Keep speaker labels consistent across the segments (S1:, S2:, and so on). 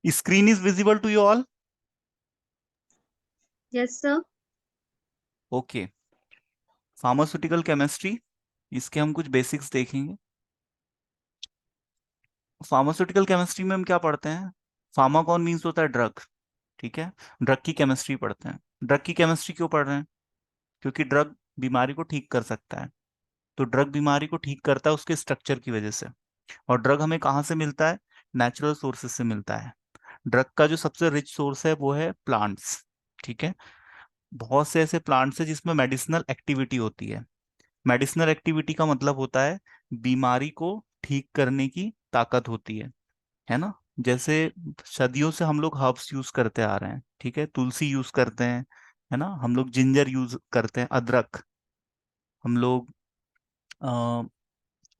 S1: Screen is visible to you all?
S2: Yes, sir.
S1: Okay, pharmaceutical chemistry, इसके हम कुछ basics देखेंगे। फार्मास्यूटिकल केमिस्ट्री में हम क्या पढ़ते हैं? फार्माकॉन मीन्स होता है ड्रग, ठीक है। ड्रग की केमिस्ट्री पढ़ते हैं। ड्रग की केमिस्ट्री क्यों पढ़ रहे हैं? क्योंकि ड्रग बीमारी को ठीक कर सकता है। तो ड्रग बीमारी को ठीक करता है उसके स्ट्रक्चर की वजह से। और ड्रग हमें कहाँ से मिलता है? नेचुरल सोर्सेज से मिलता है। ड्रग का जो सबसे रिच सोर्स है वो है प्लांट्स, ठीक है। बहुत से ऐसे प्लांट्स है जिसमें मेडिसिनल एक्टिविटी होती है। मेडिसिनल एक्टिविटी का मतलब होता है बीमारी को ठीक करने की ताकत होती है ना। जैसे सदियों से हम लोग हर्ब्स यूज करते आ रहे हैं, ठीक है। तुलसी यूज करते हैं, है ना। हम लोग जिंजर यूज करते हैं, अदरक। हम लोग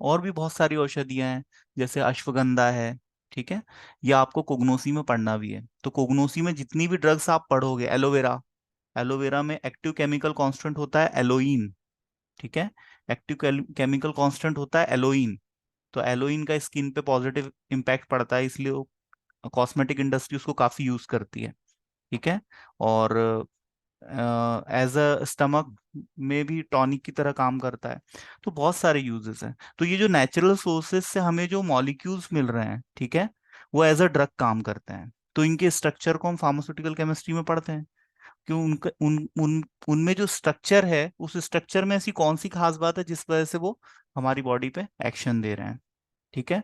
S1: और भी बहुत सारी औषधियां हैं, जैसे अश्वगंधा है, ठीक है। या आपको कोगनोसी में पढ़ना भी है, तो कोगनोसी में जितनी भी ड्रग्स आप पढ़ोगे, एलोवेरा, एलोवेरा में एक्टिव केमिकल कांस्टेंट होता है एलोइन, ठीक है। एक्टिव केमिकल कांस्टेंट होता है एलोइन। तो एलोइन का स्किन पे पॉजिटिव इम्पैक्ट पड़ता है, इसलिए कॉस्मेटिक इंडस्ट्री उसको काफी यूज करती है, ठीक है। और एज अ स्टमक में भी टॉनिक की तरह काम करता है। तो बहुत सारे यूजेस हैं। तो ये जो नेचुरल सोर्सेज से हमें जो मॉलिक्यूल्स मिल रहे हैं, ठीक है, वो एज अ ड्रग काम करते हैं। तो इनके स्ट्रक्चर को हम फार्मास्यूटिकल केमिस्ट्री में पढ़ते हैं। क्यों? उनका उन उनमें जो स्ट्रक्चर है, उस स्ट्रक्चर में ऐसी कौन सी खास बात है जिस वजह से वो हमारी बॉडी पे एक्शन दे रहे हैं, ठीक है।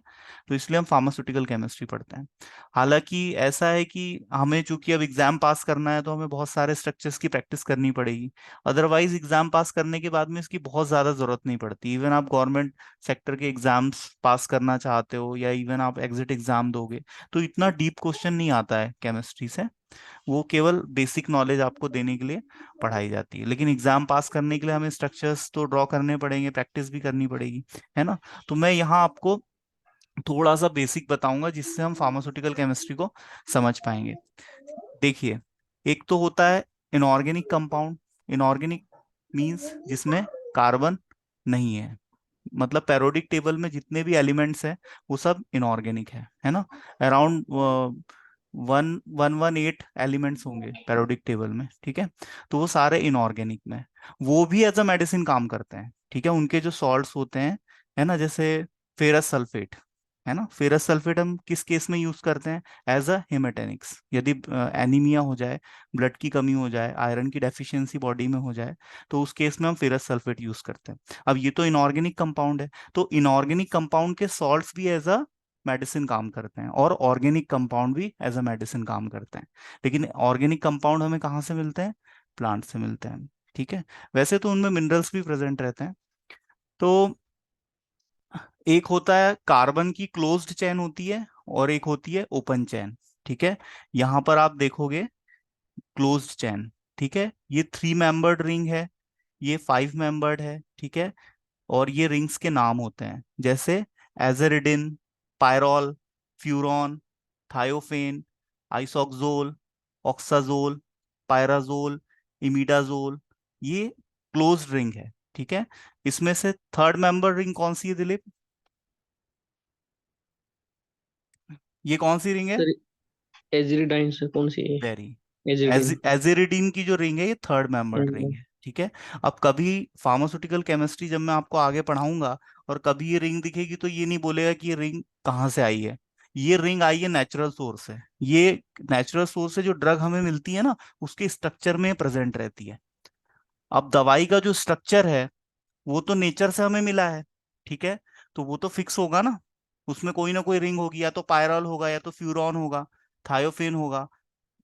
S1: तो इसलिए हम फार्मास्यूटिकल केमिस्ट्री पढ़ते हैं। हालांकि ऐसा है कि हमें चूंकि अब एग्जाम पास करना है, तो हमें बहुत सारे स्ट्रक्चर्स की प्रैक्टिस करनी पड़ेगी। अदरवाइज एग्जाम पास करने के बाद में इसकी बहुत ज्यादा जरूरत नहीं पड़ती। इवन आप गवर्नमेंट सेक्टर के एग्जाम्स पास करना चाहते हो, या इवन आप एग्जिट एग्जाम दोगे, तो इतना डीप क्वेश्चन नहीं आता है केमिस्ट्री से। वो केवल बेसिक नॉलेज आपको देने के लिए पढ़ाई जाती है। लेकिन एग्जाम पास करने के लिए हमें स्ट्रक्चर्स तो ड्रॉ करने पड़ेंगे, प्रैक्टिस भी करनी पड़ेगी, है ना। तो मैं यहाँ आपको थोड़ा सा बेसिक बताऊंगा जिससे हम फार्मास्यूटिकल केमिस्ट्री को समझ पाएंगे। देखिए, एक तो होता है इनऑर्गेनिक कंपाउंड। इनऑर्गेनिक मींस जिसमें कार्बन नहीं है। मतलब पेरियोडिक टेबल में जितने भी एलिमेंट्स हैं वो सब इनऑर्गेनिक है ना। अराउंड 118 एलिमेंट्स होंगे पेरियोडिक टेबल में, ठीक है। तो वो सारे इनऑर्गेनिक में। वो भी एज अ मेडिसिन काम करते हैं, ठीक है। उनके जो सॉल्ट्स होते हैं, है ना, जैसे फेरस सल्फेट, है ना। फेरस सल्फेट हम किस केस में यूज करते हैं? As a haematinics. यदि एनीमिया हो जाए, ब्लड की कमी हो जाए, आयरन की डेफिशिएंसी बॉडी में हो जाए, तो उस केस में हम फेरस सल्फेट यूज करते हैं। अब ये तो इनऑर्गेनिक कंपाउंड है, तो इनऑर्गेनिक कंपाउंड के सॉल्ट्स भी एज अ मेडिसिन काम करते हैं, और ऑर्गेनिक कंपाउंड भी एज अ मेडिसिन काम करते हैं। लेकिन ऑर्गेनिक कंपाउंड हमें कहाँ से मिलते हैं? प्लांट से मिलते हैं, ठीक है। वैसे तो उनमें मिनरल्स भी प्रेजेंट रहते हैं। तो एक होता है कार्बन की क्लोज्ड चेन होती है, और एक होती है ओपन चेन, ठीक है। यहां पर आप देखोगे क्लोज्ड चेन, ठीक है। ये 3 मेंबर्ड रिंग है, ये 5 मेंबर्ड है, ठीक है। और ये रिंग्स के नाम होते हैं, जैसे एजरिडिन, पायरॉल, फ्यूरॉन, थायोफेन, आइसोक्सोल, ऑक्साजोल, पायराजोल, इमिडाजोल। ये क्लोज्ड रिंग है, ठीक है। इसमें से थर्ड मेंबर रिंग कौन सी है दिलीप? ये कौन सी रिंग है?
S3: सर एजरीडाइन से कौन सी है?
S1: वेरी
S3: एजरीडाइन।
S1: एजिरिडीन की जो रिंग है, ये थर्ड मेंबर्ड रिंग है, ठीक है। अब कभी फार्मास्यूटिकल केमिस्ट्री जब मैं आपको आगे पढ़ाऊंगा, और कभी ये रिंग दिखेगी, तो ये नहीं बोलेगा कि ये रिंग कहाँ से आई है। ये रिंग आई है नेचुरल सोर्स से। ये नेचुरल सोर्स से जो ड्रग हमें मिलती है ना, उसके स्ट्रक्चर में प्रेजेंट रहती है। अब दवाई का जो स्ट्रक्चर है, वो तो नेचर से हमें मिला है, ठीक है। तो वो तो फिक्स होगा ना। उसमें कोई ना कोई रिंग होगी, या तो पायरल होगा, या तो फ्यूरॉन होगा, थायोफेन होगा।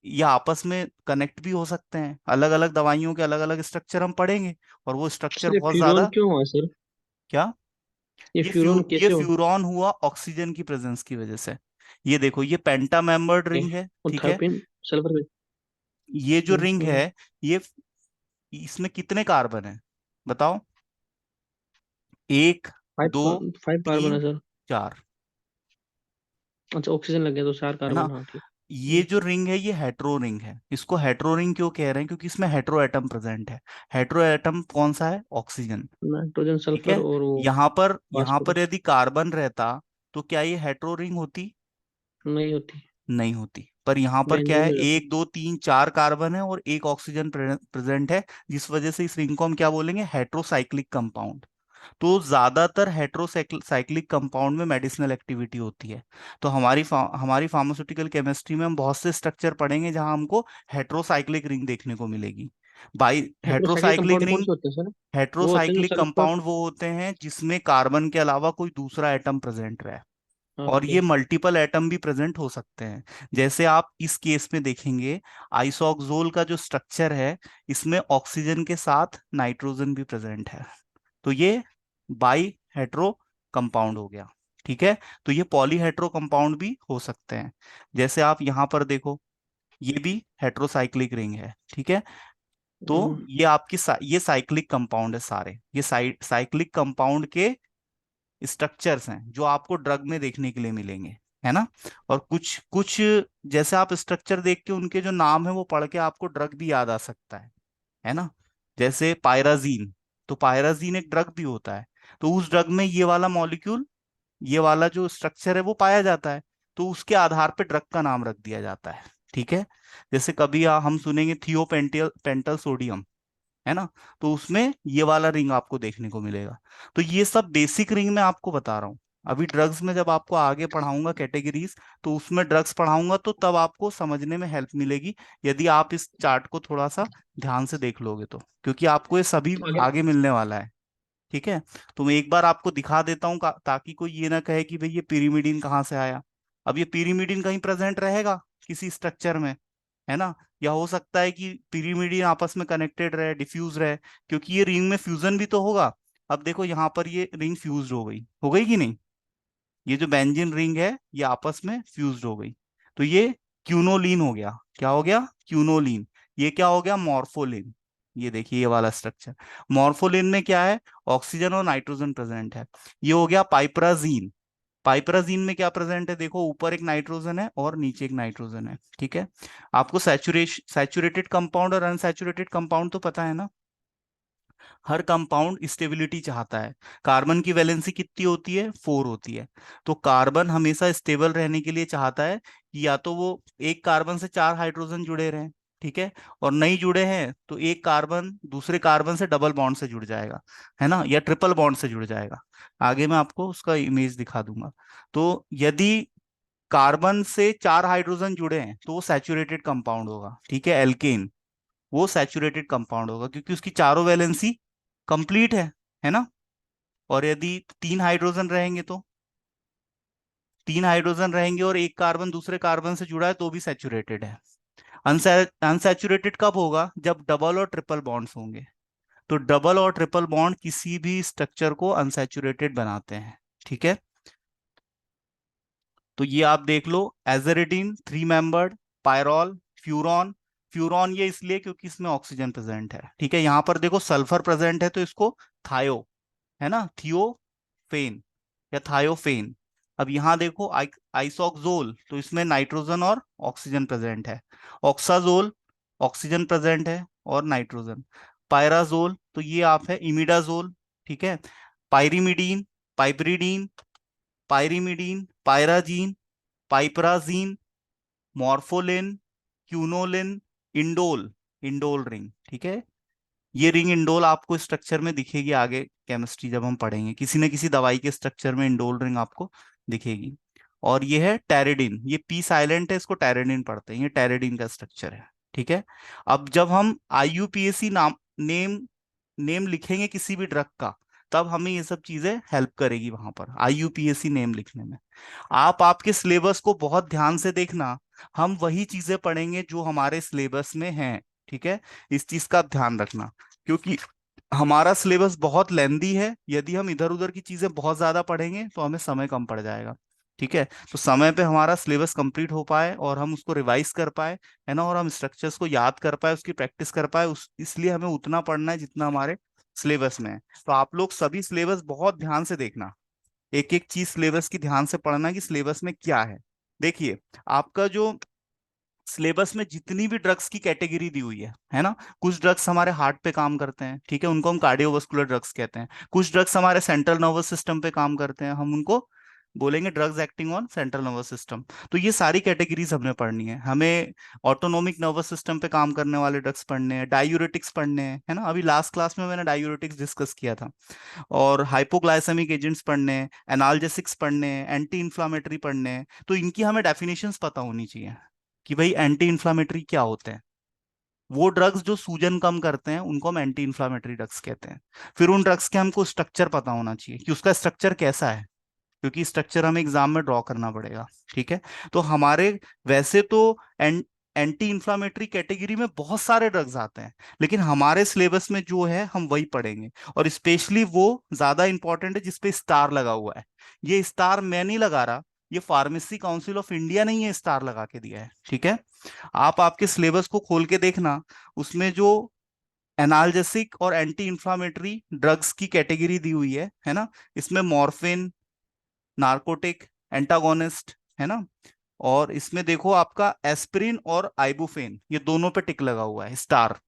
S1: या आपस में कनेक्ट भी हो सकते हैं। अलग अलग दवाइयों के अलग अलग स्ट्रक्चर हम पढ़ेंगे, और वो स्ट्रक्चर
S3: सर ये
S1: बहुत
S3: फ्यूरॉन
S1: ज्यादा।
S3: क्यों हुआ सर?
S1: क्या?
S3: ये
S1: ये
S3: फ्यूरॉन
S1: ये
S3: कैसे हुआ?
S1: फ्यूरॉन हुआ ऑक्सीजन की प्रेजेंस की वजह से। ये देखो, ये पेंटा मेंबर्ड
S3: ओके।
S1: रिंग है,
S3: और
S1: ठीक है।
S3: थायोपिन सल्फर का?
S1: ये जो रिंग है, ये इसमें कितने कार्बन है बताओ? एक, दो,
S3: फाइव फाइव कार्बन है
S1: तीन,
S3: सर।
S1: चार,
S3: अच्छा ऑक्सीजन लग गया तो 4
S1: है ना।
S3: कार्बन, हाँ ठीक।
S1: ये जो रिंग है, ये हेट्रो रिंग है। इसको हेट्रो रिंग क्यों कह रहे हैं? क्योंकि इसमें हेट्रो एटम प्रेजेंट है। हेट्रो एटम कौन सा है? ऑक्सीजन,
S3: नाइट्रोजन
S1: ठीक
S3: सल्फर
S1: है।
S3: और वो
S1: यहाँ पर
S3: फास्फोरस।
S1: यदि कार्बन रहता, तो क्या ये हेट्रो रिंग होती?
S3: नहीं होती।
S1: नहीं होती। पर यहाँ पर क्या
S3: बेंजीन
S1: है,
S3: में होता है।
S1: 1 2 3 4 कार्बन है और एक ऑक्सीजन प्रेजेंट है, जिस वजह से इस रिंग को हम क्या बोलेंगे, हेट्रोसाइक्लिक कंपाउंड। तो ज्यादातर हेट्रोसाइक्लिक कंपाउंड में मेडिसिनल एक्टिविटी होती है। तो हमारी फार्मास्यूटिकल केमिस्ट्री में हम बहुत से स्ट्रक्चर पढ़ेंगे जहां हमको हेट्रोसाइक्लिक रिंग देखने को मिलेगी। बाई
S3: हेट्रोसाइक्लिक
S1: हेट्रोसाइक्लिक
S3: कंपाउंड कौन
S1: रिंग,
S3: से होते हैं सर? वो होते हैं जो
S1: हेट्रोसाइक्लिक
S3: सल्फर।
S1: कंपाउंड वो होते हैं जिसमें कार्बन के अलावा कोई दूसरा एटम प्रेजेंट रहे। और
S3: ओके।
S1: ये मल्टीपल एटम भी प्रेजेंट हो सकते हैं। जैसे आप इस केस में देखेंगे, आइसोक्सोल का जो स्ट्रक्चर है, इसमें ऑक्सीजन के साथ नाइट्रोजन भी प्रेजेंट है। तो ये बाई हेट्रो कंपाउंड हो गया। ठीक है। तो ये पॉली हेट्रो कंपाउंड भी हो सकते हैं। जैसे आप यहां पर देखो, ये भी हेट्रोसाइक्लिक रिंग है। ठीक है। तो
S3: हम्म,
S1: ये ये साइक्लिक कंपाउंड है सारे, ये साइक्लिक कंपाउंड के स्ट्रक्चर्स हैं जो आपको ड्रग में देखने के लिए मिलेंगे, है ना। और कुछ कुछ जैसे आप स्ट्रक्चर देख के उनके जो नाम है वो पढ़ के आपको ड्रग भी याद आ सकता है ना। जैसे पायराजीन, तो पायराजीन एक ड्रग भी होता है। तो उस ड्रग में ये वाला मॉलिक्यूल, ये वाला जो स्ट्रक्चर है वो पाया जाता है। तो उसके आधार पे ड्रग का नाम रख दिया जाता है। ठीक है। जैसे कभी हम सुनेंगे थियोपेंटियल पेंटल सोडियम, है ना। तो उसमें ये वाला रिंग आपको देखने को मिलेगा। तो ये सब बेसिक रिंग मैं आपको बता रहा हूँ। अभी ड्रग्स में जब आपको आगे पढ़ाऊंगा कैटेगरीज, तो उसमें ड्रग्स पढ़ाऊंगा तो तब आपको समझने में हेल्प मिलेगी, यदि आप इस चार्ट को थोड़ा सा ध्यान से देख लोगे तो, क्योंकि आपको ये सभी
S3: तो आगे।
S1: आगे मिलने वाला है। ठीक है। तो मैं एक बार आपको दिखा देता हूँ ताकि कोई ये ना कहे कि भाई ये पिरीमिडीन कहाँ से आया। अब ये पिरीमिडीन कहीं प्रेजेंट रहेगा किसी स्ट्रक्चर में, है ना। या हो सकता है कि पिरीमिडीन आपस में कनेक्टेड रहे, डिफ्यूज रहे, क्योंकि ये रिंग में फ्यूजन भी तो होगा। अब देखो यहाँ पर ये रिंग फ्यूज हो गई कि नहीं। ये जो बेंजीन रिंग है ये आपस में फ्यूज्ड हो गई। तो ये क्यूनोलीन हो गया। क्या हो गया, क्यूनोलीन। ये क्या हो गया, मॉर्फोलिन। ये देखिए ये वाला स्ट्रक्चर, मॉर्फोलिन में क्या है, ऑक्सीजन और नाइट्रोजन प्रेजेंट है। ये हो गया पाइपराजीन। पाइपराजीन में क्या प्रेजेंट है, देखो ऊपर एक नाइट्रोजन है और नीचे एक नाइट्रोजन है। ठीक है। आपको सैचुरेटेड कंपाउंड और अनसैचुरेटेड कंपाउंड तो पता है ना। हर कंपाउंड स्टेबिलिटी चाहता है। कार्बन की वैलेंसी कितनी होती है, 4 होती है। तो कार्बन हमेशा स्टेबल रहने के लिए चाहता है कि या तो वो एक कार्बन से 4 हाइड्रोजन जुड़े रहें, ठीक है, और नहीं जुड़े हैं तो एक कार्बन दूसरे कार्बन से डबल बॉन्ड से जुड़ जाएगा, है ना, या ट्रिपल बॉन्ड से जुड़ जाएगा। आगे मैं आपको उसका इमेज दिखा दूंगा। तो यदि कार्बन से 4 हाइड्रोजन जुड़े हैं तो वो सैचुरेटेड कंपाउंड होगा। ठीक है, एल्केन, वो सैचुरेटेड कंपाउंड होगा क्योंकि उसकी चारों वैलेंसी कंप्लीट है ना। और यदि 3 हाइड्रोजन रहेंगे तो 3 हाइड्रोजन रहेंगे और एक कार्बन दूसरे कार्बन से जुड़ा है तो भी सैचुरेटेड है। अनसैचुरेटेड कब होगा, जब डबल और ट्रिपल बॉन्ड्स होंगे। तो डबल और ट्रिपल बॉन्ड किसी भी स्ट्रक्चर को अनसैचुरेटेड बनाते हैं। ठीक है। तो ये आप देख लो, एजरिडीन 3 मेंबर्ड, पायरॉल, फ्यूरॉन। फ्यूरॉन ये इसलिए क्योंकि इसमें ऑक्सीजन प्रेजेंट है। ठीक है। यहाँ पर देखो सल्फर प्रेजेंट है तो इसको थायो, है ना, थियोफेन या थायोफेन। अब यहाँ देखो आइसोक्सोल, तो इसमें नाइट्रोजन और ऑक्सीजन प्रेजेंट है। ऑक्साजोल, ऑक्सीजन प्रेजेंट है और नाइट्रोजन। पायराजोल, तो ये आप है इमिडाजोल। ठीक है। Pyrimidine, piperidine, pyrimidine, pyrazine, piperazine, morpholine, quinoline, indole, indole ring. ठीक है। ये रिंग इंडोल आपको स्ट्रक्चर में दिखेगी आगे, केमिस्ट्री जब हम पढ़ेंगे किसी न किसी दवाई के स्ट्रक्चर में इंडोल रिंग आपको दिखेगी। और ये है टेरिडिन, ये पी साइलेंट है, इसको टेरिडिन पढ़ते हैं, ये टेरिडिन का स्ट्रक्चर है। ठीक है। अब जब हम आईयूपीएसी नाम नेम नेम लिखेंगे किसी भी ड्रग का, तब हमें ये सब चीजें हेल्प करेगी वहां पर आईयूपीएसी नेम लिखने में। आप आपके सिलेबस को बहुत ध्यान से देखना, हम वही चीजें पढ़ेंगे जो हमारे सिलेबस में हैं। ठीक है। इस चीज का ध्यान रखना, क्योंकि हमारा सिलेबस बहुत लेंदी है, यदि हम इधर उधर की चीजें बहुत ज्यादा पढ़ेंगे तो हमें समय कम पड़ जाएगा। ठीक है। तो समय पे हमारा सिलेबस कंप्लीट हो पाए और हम उसको रिवाइज कर पाए, है ना, और हम स्ट्रक्चर्स को याद कर पाए, उसकी प्रैक्टिस कर पाए, उस इसलिए हमें उतना पढ़ना है जितना हमारे सिलेबस में है। तो आप लोग सभी सिलेबस बहुत ध्यान से देखना, एक एक चीज सिलेबस की ध्यान से पढ़ना कि सिलेबस में क्या है। देखिए, आपका जो सिलेबस में जितनी भी ड्रग्स की कैटेगरी दी हुई है ना, कुछ ड्रग्स हमारे हार्ट पे काम करते हैं, ठीक है, उनको हम कार्डियोवास्कुलर ड्रग्स कहते हैं। कुछ ड्रग्स हमारे सेंट्रल नर्वस सिस्टम पे काम करते हैं, हम उनको बोलेंगे drugs acting on central nervous system. तो ये सारी कैटेगरीज हमने पढ़नी है। हमें ऑटोनोमिक नर्वस सिस्टम पे काम करने वाले ड्रग्स पढ़ने हैं, डायूरेटिक्स पढ़ने हैं, है ना, अभी लास्ट क्लास में मैंने डायूरेटिक्स डिस्कस किया था। और हाइपोग्लाइसेमिक एजेंट्स पढ़ने हैं, एनाल्जेसिक्स पढ़ने हैं, एंटी इन्फ्लामेटरी पढ़ने हैं। तो इनकी हमें डेफिनेशंस पता होनी चाहिए कि भाई एंटी इन्फ्लामेटरी क्या होते हैं। वो ड्रग्स जो सूजन कम करते हैं उनको हम एंटी इन्फ्लामेटरी ड्रग्स कहते हैं। फिर उन ड्रग्स के हमको स्ट्रक्चर पता होना चाहिए कि उसका स्ट्रक्चर कैसा है, क्योंकि स्ट्रक्चर हमें एग्जाम में ड्रॉ करना पड़ेगा। ठीक है। तो हमारे वैसे तो एंटी इंफ्लामेटरी कैटेगरी में बहुत सारे ड्रग्स आते हैं, लेकिन हमारे सिलेबस में जो है हम वही पढ़ेंगे। और स्पेशली वो ज्यादा इंपॉर्टेंट है जिसपे स्टार लगा हुआ है। ये स्टार मैं नहीं लगा रहा, ये फार्मेसी काउंसिल ऑफ इंडिया ने ये स्टार लगा के दिया है। ठीक है। आप आपके सिलेबस को खोल के देखना, उसमें जो एनाल्जेसिक और एंटी इंफ्लामेटरी ड्रग्स की कैटेगरी दी हुई है ना, इसमें मॉर्फिन, नार्कोटिक, एंटागोनिस्ट, है ना, और इसमें देखो आपका एस्पिरिन और आइबुफेन, ये दोनों पे टिक लगा हुआ है स्टार।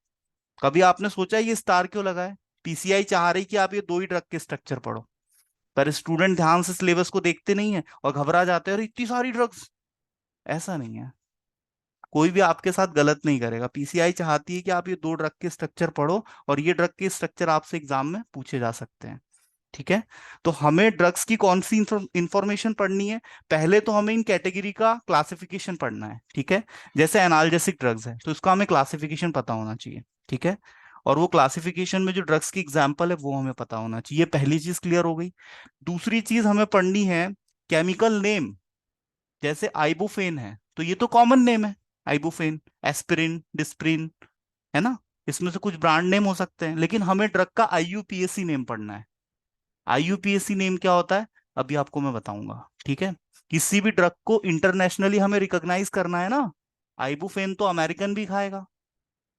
S1: कभी आपने सोचा है ये स्टार क्यों लगा है? पीसीआई चाह रही कि आप ये दो ही ड्रग के स्ट्रक्चर पढ़ो, पर स्टूडेंट ध्यान से सिलेबस को देखते नहीं है और घबरा जाते हैं, अरे इतनी सारी ड्रग्स। ऐसा नहीं है, कोई भी आपके साथ गलत नहीं करेगा। पीसीआई चाहती है कि आप ये दो ड्रग के स्ट्रक्चर पढ़ो, और ये ड्रग के स्ट्रक्चर आपसे एग्जाम में पूछे जा सकते हैं। ठीक है। तो हमें ड्रग्स की कौन सी इंफॉर्मेशन पढ़नी है? पहले तो हमें इन कैटेगरी का क्लासिफिकेशन पढ़ना है। ठीक है। जैसे एनाल्जेसिक ड्रग्स है तो इसका हमें क्लासिफिकेशन पता होना चाहिए। ठीक है। और वो क्लासिफिकेशन में जो ड्रग्स की एग्जाम्पल है वो हमें पता होना चाहिए। ये पहली चीज क्लियर हो गई। दूसरी चीज हमें पढ़नी है केमिकल नेम। जैसे आइबुफेन है तो ये तो कॉमन नेम है, आइबुफेन, एस्पिरिन, डिस्प्रिन, है ना, इसमें से कुछ ब्रांड नेम हो सकते हैं, लेकिन हमें ड्रग का आईयूपीएसी नेम पढ़ना है। आईयूपीएसी नेम क्या होता है अभी आपको मैं बताऊंगा। ठीक है। किसी भी ड्रग को इंटरनेशनली हमें रिकॉग्नाइज करना है ना, आइबुफेन तो अमेरिकन भी खाएगा,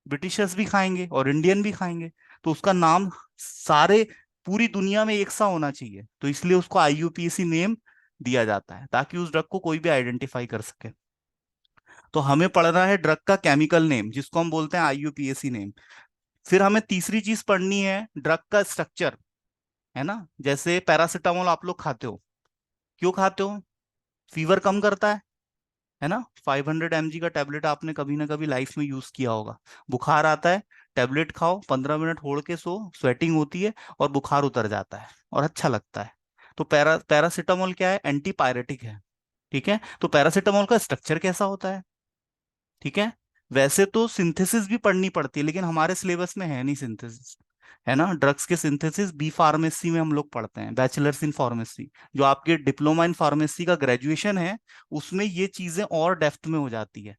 S1: ब्रिटिशर्स भी खाएंगे और इंडियन भी खाएंगे, तो उसका नाम सारे पूरी दुनिया में एक सा होना चाहिए, तो इसलिए उसको आईयूपीएसी नेम दिया जाता है ताकि उस ड्रग को कोई भी आइडेंटिफाई कर सके। तो हमें पढ़ना है ड्रग का केमिकल नेम जिसको हम बोलते हैं आईयूपीएसी नेम। फिर हमें तीसरी चीज पढ़नी है ड्रग का स्ट्रक्चर, है ना। जैसे पैरासिटामोल आप लोग खाते हो, क्यों खाते हो? फीवर कम करता है ना। 500 mg का टेबलेट आपने कभी ना कभी लाइफ में यूज किया होगा। बुखार आता है, टेबलेट खाओ, 15 मिनट ओढ़ के सो, स्वेटिंग होती है और बुखार उतर जाता है और अच्छा लगता है। तो पैरासिटामोल क्या है? एंटीपायरेटिक है। ठीक है। तो पैरासिटामोल का स्ट्रक्चर कैसा होता है? ठीक है। वैसे तो सिंथेसिस भी पढ़नी पड़ती है, लेकिन हमारे सिलेबस में है नहीं सिंथेसिस, है ना। ड्रग्स के सिंथेसिस बी फार्मेसी में हम लोग पढ़ते हैं, बैचलर्स इन फार्मेसी। जो आपके डिप्लोमा इन फार्मेसी का ग्रेजुएशन है उसमें ये चीजें और डेप्थ में हो जाती है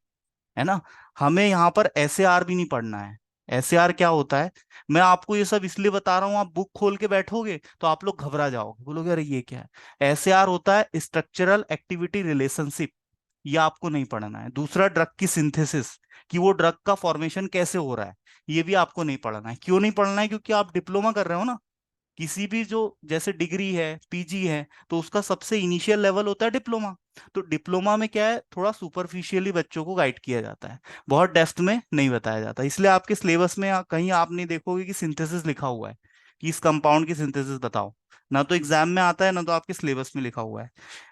S1: ना। हमें यहाँ पर एसएआर भी नहीं पढ़ना है। एसएआर क्या होता है? मैं आपको ये सब इसलिए बता रहा हूँ, आप बुक खोल के बैठोगे तो आप लोग घबरा जाओगे, बोलोगे अरे ये क्या है। एसएआर होता है स्ट्रक्चरल एक्टिविटी रिलेशनशिप, ये आपको नहीं पढ़ना है। दूसरा ड्रग की सिंथेसिस, कि वो ड्रग का फॉर्मेशन कैसे हो रहा है, ये भी आपको नहीं पढ़ना है। क्यों नहीं पढ़ना है? क्योंकि आप डिप्लोमा कर रहे हो ना। किसी भी जो जैसे डिग्री है, पीजी है, तो उसका सबसे इनिशियल लेवल होता है डिप्लोमा। तो डिप्लोमा में क्या है, थोड़ा सुपरफिशियली बच्चों को गाइड किया जाता है, बहुत डेप्थ में नहीं बताया जाता। इसलिए आपके सिलेबस में कहीं आप नहीं देखोगे कि सिंथेसिस लिखा हुआ है कि इस कंपाउंड की सिंथेसिस बताओ। ना तो एग्जाम में आता है ना तो आपके सिलेबस में लिखा हुआ है।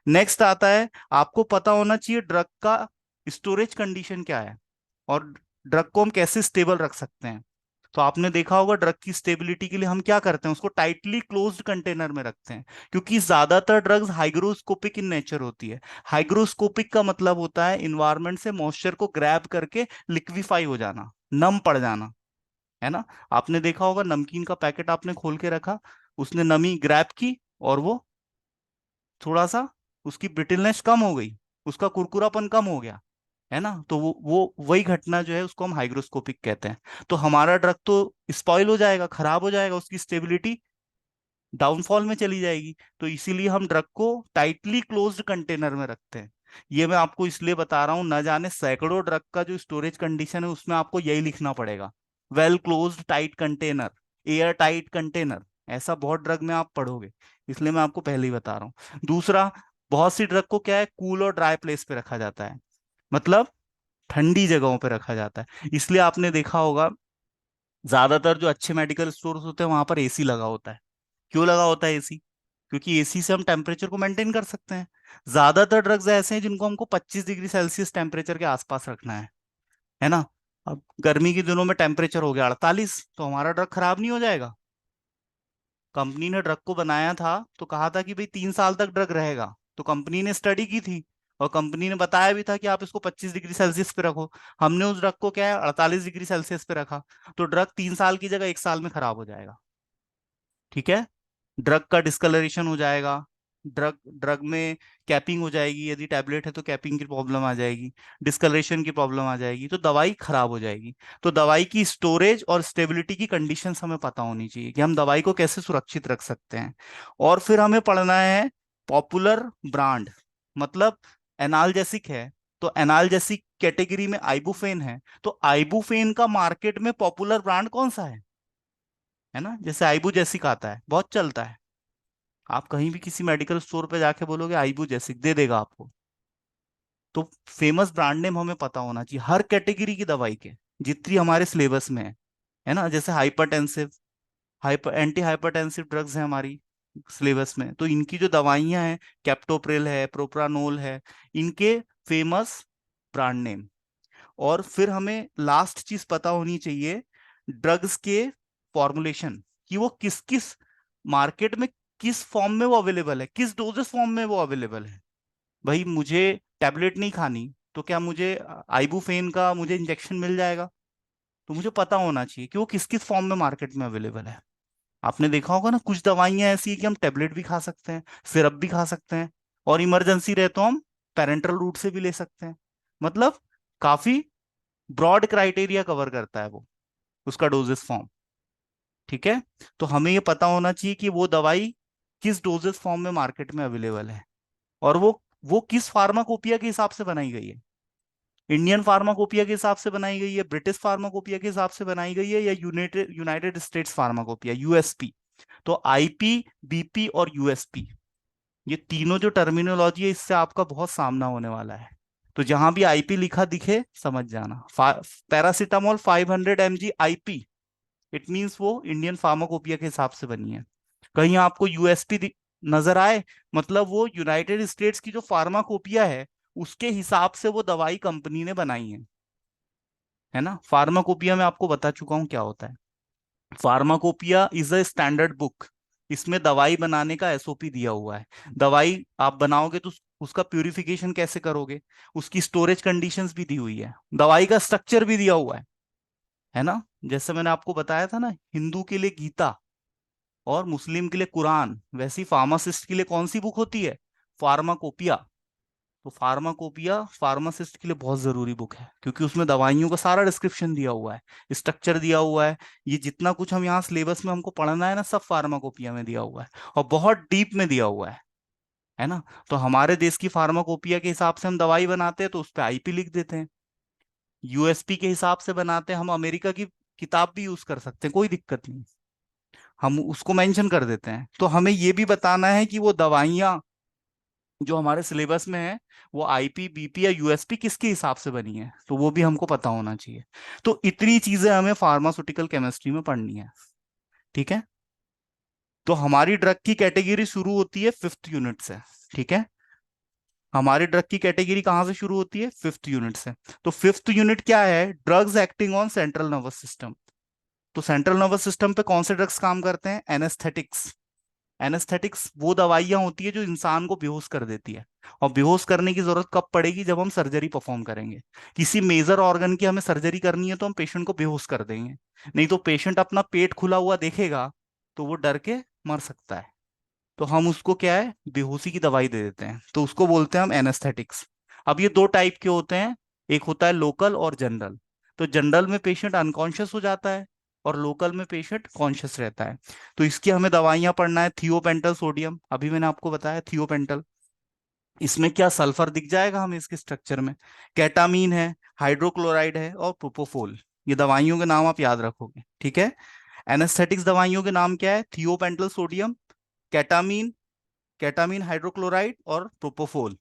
S1: नेक्स्ट आता है, आपको पता होना चाहिए ड्रग का स्टोरेज कंडीशन क्या है और ड्रग को हम कैसे स्टेबल रख सकते हैं। तो आपने देखा होगा ड्रग की स्टेबिलिटी के लिए हम क्या करते हैं, उसको टाइटली क्लोज्ड कंटेनर में रखते हैं, क्योंकि ज्यादातर ड्रग्स हाइग्रोस्कोपिक इन नेचर होती है। हाइग्रोस्कोपिक का मतलब होता है इन्वायरमेंट से मॉइस्चर को ग्रैब करके लिक्विफाई हो जाना, नम पड़ जाना, है ना। आपने देखा होगा नमकीन का पैकेट आपने खोल के रखा, उसने नमी ग्रैब की और वो थोड़ा सा, उसकी ब्रिटलनेस कम हो गई, उसका कुरकुरापन कम हो गया, है ना। तो वो वही घटना जो है उसको हम हाइग्रोस्कोपिक कहते हैं। तो हमारा ड्रग तो स्पॉइल हो जाएगा, खराब हो जाएगा, उसकी स्टेबिलिटी डाउनफॉल में चली जाएगी। तो इसीलिए हम ड्रग को टाइटली क्लोज्ड कंटेनर में रखते हैं। ये मैं आपको इसलिए बता रहा हूँ, न जाने सैकड़ों ड्रग का जो स्टोरेज कंडीशन है उसमें आपको यही लिखना पड़ेगा, well closed tight container, air tight container. ऐसा बहुत ड्रग में आप पढ़ोगे, इसलिए मैं आपको पहले ही बता रहा हूँ। दूसरा, बहुत सी ड्रग को क्या है, कूल और ड्राई प्लेस पे रखा जाता है, मतलब ठंडी जगहों पे रखा जाता है। इसलिए आपने देखा होगा ज्यादातर जो अच्छे मेडिकल स्टोर्स होते हैं वहां पर एसी लगा होता है। क्यों लगा होता है एसी? क्योंकि एसी से हम टेम्परेचर को मेंटेन कर सकते हैं। ज्यादातर ड्रग्स ऐसे हैं जिनको हमको 25 डिग्री सेल्सियस टेम्परेचर के आसपास रखना है ना। अब गर्मी के दिनों में टेम्परेचर हो गया 48, तो हमारा ड्रग खराब नहीं हो जाएगा? कंपनी ने ड्रग को बनाया था तो कहा था कि भाई 3 साल तक ड्रग रहेगा, तो कंपनी ने स्टडी की थी और कंपनी ने बताया भी था कि आप इसको 25 डिग्री सेल्सियस पे रखो। हमने उस ड्रग को क्या है 48 डिग्री सेल्सियस पे रखा, तो ड्रग 3 साल की जगह 1 साल में खराब हो जाएगा। ठीक है। ड्रग का डिस्कलरेशन हो जाएगा, ड्रग ड्रग में कैपिंग हो जाएगी, यदि टैबलेट है तो कैपिंग की प्रॉब्लम आ जाएगी, डिस्कलरेशन की प्रॉब्लम आ जाएगी, तो दवाई खराब हो जाएगी। तो दवाई की स्टोरेज और स्टेबिलिटी की कंडीशंस हमें पता होनी चाहिए कि हम दवाई को कैसे सुरक्षित रख सकते हैं। और फिर हमें पढ़ना है पॉपुलर ब्रांड, मतलब एनाल्जेसिक है तो एनाल्जेसिक कैटेगरी में आइबुफेन है, तो आइबुफेन का मार्केट में पॉपुलर ब्रांड कौन सा है ना। जैसे आइबुजेसिक आता है, बहुत चलता है, आप कहीं भी किसी मेडिकल स्टोर पे जाके बोलोगे आइबुजेसिक दे देगा आपको। तो फेमस ब्रांड नेम हमें पता होना चाहिए हर कैटेगरी की दवाई के, जितनी हमारे सिलेबस में है ना। जैसे हाइपरटेंसिव, एंटी हाइपरटेंसिव ड्रग्स हैं हमारी सिलेबस में, तो इनकी जो दवाइयां हैं, कैप्टोप्रिल है, प्रोप्रानोल है, इनके फेमस ब्रांड नेम। और फिर हमें लास्ट चीज पता होनी चाहिए ड्रग्स के फॉर्मुलेशन, कि वो किस किस मार्केट में किस फॉर्म में वो अवेलेबल है, किस डोजेस फॉर्म में वो अवेलेबल है। भाई मुझे टैबलेट नहीं खानी, तो क्या मुझे आइबुफेन का मुझे इंजेक्शन मिल जाएगा? तो मुझे पता होना चाहिए कि वो किस किस फॉर्म में मार्केट में अवेलेबल है। आपने देखा होगा ना, कुछ दवाइयां ऐसी है कि हम टेबलेट भी खा सकते हैं, सिरप भी खा सकते हैं, और इमरजेंसी रहे तो हम पेरेंटल रूट से भी ले सकते हैं। मतलब काफी ब्रॉड क्राइटेरिया कवर करता है वो, उसका डोजेस फॉर्म। ठीक है। तो हमें ये पता होना चाहिए कि वो दवाई किस डोजेस फॉर्म में मार्केट में अवेलेबल है, और वो किस फार्माकोपिया के हिसाब से बनाई गई है। इंडियन फार्माकोपिया के हिसाब से बनाई गई है, ब्रिटिश फार्माकोपिया के हिसाब से बनाई गई है, या United United states pharmacopoeia USP. तो आईपी, बीपी और यूएसपी, ये तीनों जो टर्मिनोलॉजी है, इससे आपका बहुत सामना होने वाला है। तो जहां भी आईपी लिखा दिखे समझ जाना, paracetamol 500 mg IP, it means वो इंडियन फार्माकोपिया के हिसाब से बनी है। कहीं आपको यूएसपी नजर आए, मतलब वो यूनाइटेड स्टेट्स की जो फार्माकोपिया है उसके हिसाब से वो दवाई कंपनी ने बनाई है ना। फार्माकोपिया में आपको बता चुका हूं क्या होता है। Pharmacopoeia is a standard book, इसमें दवाई बनाने का एसओपी दिया हुआ है। दवाई आप बनाओगे तो उसका प्यूरिफिकेशन कैसे करोगे, उसकी स्टोरेज कंडीशंस भी दी हुई है, दवाई का स्ट्रक्चर भी दिया हुआ है ना। जैसे मैंने आपको बताया था ना, हिंदू के लिए गीता और मुस्लिम के लिए कुरान, वैसी फार्मासिस्ट के लिए कौन सी बुक होती है? फार्माकोपिया। तो फार्माकोपिया फार्मासिस्ट के लिए बहुत जरूरी बुक है, क्योंकि उसमें दवाइयों का सारा डिस्क्रिप्शन दिया हुआ है, स्ट्रक्चर दिया हुआ है। ये जितना कुछ हम यहाँ सिलेबस में हमको पढ़ना है ना, सब फार्माकोपिया में दिया हुआ है, और बहुत डीप में दिया हुआ है ना। तो हमारे देश की फार्माकोपिया के हिसाब से हम दवाई बनाते हैं तो उस पर आईपी लिख देते हैं। यूएसपी के हिसाब से बनाते हैं, हम अमेरिका की किताब भी यूज कर सकते हैं, कोई दिक्कत नहीं, हम उसको मेंशन कर देते हैं। तो हमें ये भी बताना है कि वो दवाइयाँ जो हमारे सिलेबस में है, वो आईपी, बीपी या यूएसपी किसके हिसाब से बनी है, तो वो भी हमको पता होना चाहिए। तो इतनी चीजें हमें फार्मास्यूटिकल केमिस्ट्री में पढ़नी है। ठीक है। तो हमारी ड्रग की कैटेगरी शुरू होती है 5th यूनिट से। ठीक है। हमारी ड्रग की कैटेगरी कहाँ से शुरू होती है? 5th यूनिट से। तो 5th यूनिट क्या है? Drugs acting on central nervous system. तो सेंट्रल नर्वस सिस्टम पे कौन से ड्रग्स काम करते हैं? एनेस्थेटिक्स। एनेस्थेटिक्स वो दवाइयां होती है जो इंसान को बेहोश कर देती है, और बेहोश करने की जरूरत कब पड़ेगी? जब हम सर्जरी परफॉर्म करेंगे, किसी मेजर ऑर्गन की हमें सर्जरी करनी है तो हम पेशेंट को बेहोश कर देंगे। नहीं तो पेशेंट अपना पेट खुला हुआ देखेगा तो वो डर के मर सकता है, तो हम उसको क्या है, बेहोशी की दवाई दे देते हैं, तो उसको बोलते हैं हम एनेस्थेटिक्स। अब ये दो टाइप के होते हैं, एक होता है लोकल और जनरल। तो जनरल में पेशेंट अनकॉन्शियस हो जाता है, और लोकल में पेशेंट कॉन्शियस रहता है। तो इसकी हमें दवाइयां पढ़ना है, थियोपेंटल सोडियम, अभी मैंने आपको बताया थियोपेंटल। इसमें क्या सल्फर दिख जाएगा हमें इसके स्ट्रक्चर में। कैटामीन है, हाइड्रोक्लोराइड है, और प्रोपोफोल। ये दवाइयों के नाम आप याद रखोगे। ठीक है। एनेस्थेटिक्स दवाइयों के नाम क्या है? थियोपेंटल सोडियम, कैटामीन, कैटामीन हाइड्रोक्लोराइड और प्रोपोफोल।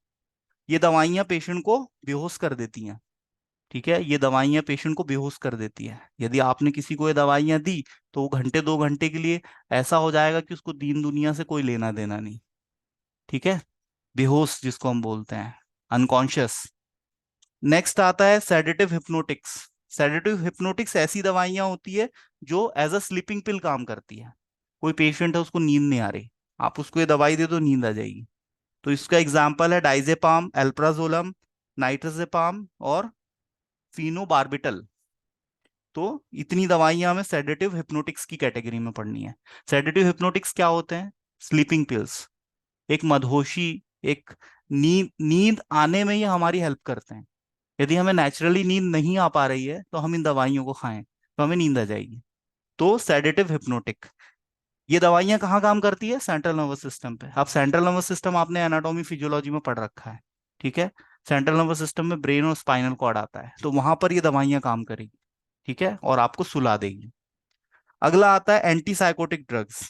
S1: ये दवाइयां पेशेंट को बेहोश कर देती हैं। ठीक है, ये दवाइयाँ पेशेंट को बेहोश कर देती है। यदि आपने किसी को ये दवाइयाँ दी तो वो घंटे 2 घंटे के लिए ऐसा हो जाएगा कि उसको दीन दुनिया से कोई लेना देना नहीं। ठीक है, बेहोश जिसको हम बोलते हैं, अनकॉन्शियस। नेक्स्ट आता है सेडेटिव हिप्नोटिक्स। सेडेटिव हिप्नोटिक्स ऐसी दवाइयाँ होती है जो एज अ स्लीपिंग पिल काम करती है। कोई पेशेंट है, उसको नींद नहीं आ रही, आप उसको ये दवाई दे दो, नींद आ जाएगी। तो इसका एग्जाम्पल है डाइजेपाम, एल्प्राजोलम, नाइट्रोजेपाम और फिनोबार्बिटल। तो इतनी दवाइयां हमें सेडेटिव हिप्नोटिक्स की कैटेगरी में पढ़नी है। सेडेटिव हिप्नोटिक्स क्या होते हैं? Sleeping pills. एक मदहोशी, एक नींद नींद आने में ये हमारी हेल्प करते हैं। यदि हमें नेचुरली नींद नहीं आ पा रही है तो हम इन दवाइयों को खाएं तो हमें नींद आ जाएगी। तो सेडेटिव हिप्नोटिक, ये दवाइयां कहाँ काम करती है? सेंट्रल नर्वस सिस्टम पे। अब सेंट्रल नर्वस सिस्टम आपने एनाटॉमी फिजियोलॉजी में पढ़ रखा है। ठीक है, सेंट्रल नर्वस सिस्टम में ब्रेन और स्पाइनल कॉर्ड आता है, तो वहां पर ये दवाइयां काम करेगी। ठीक है, और आपको सुला देगी। अगला आता है एंटी साइकोटिक ड्रग्स।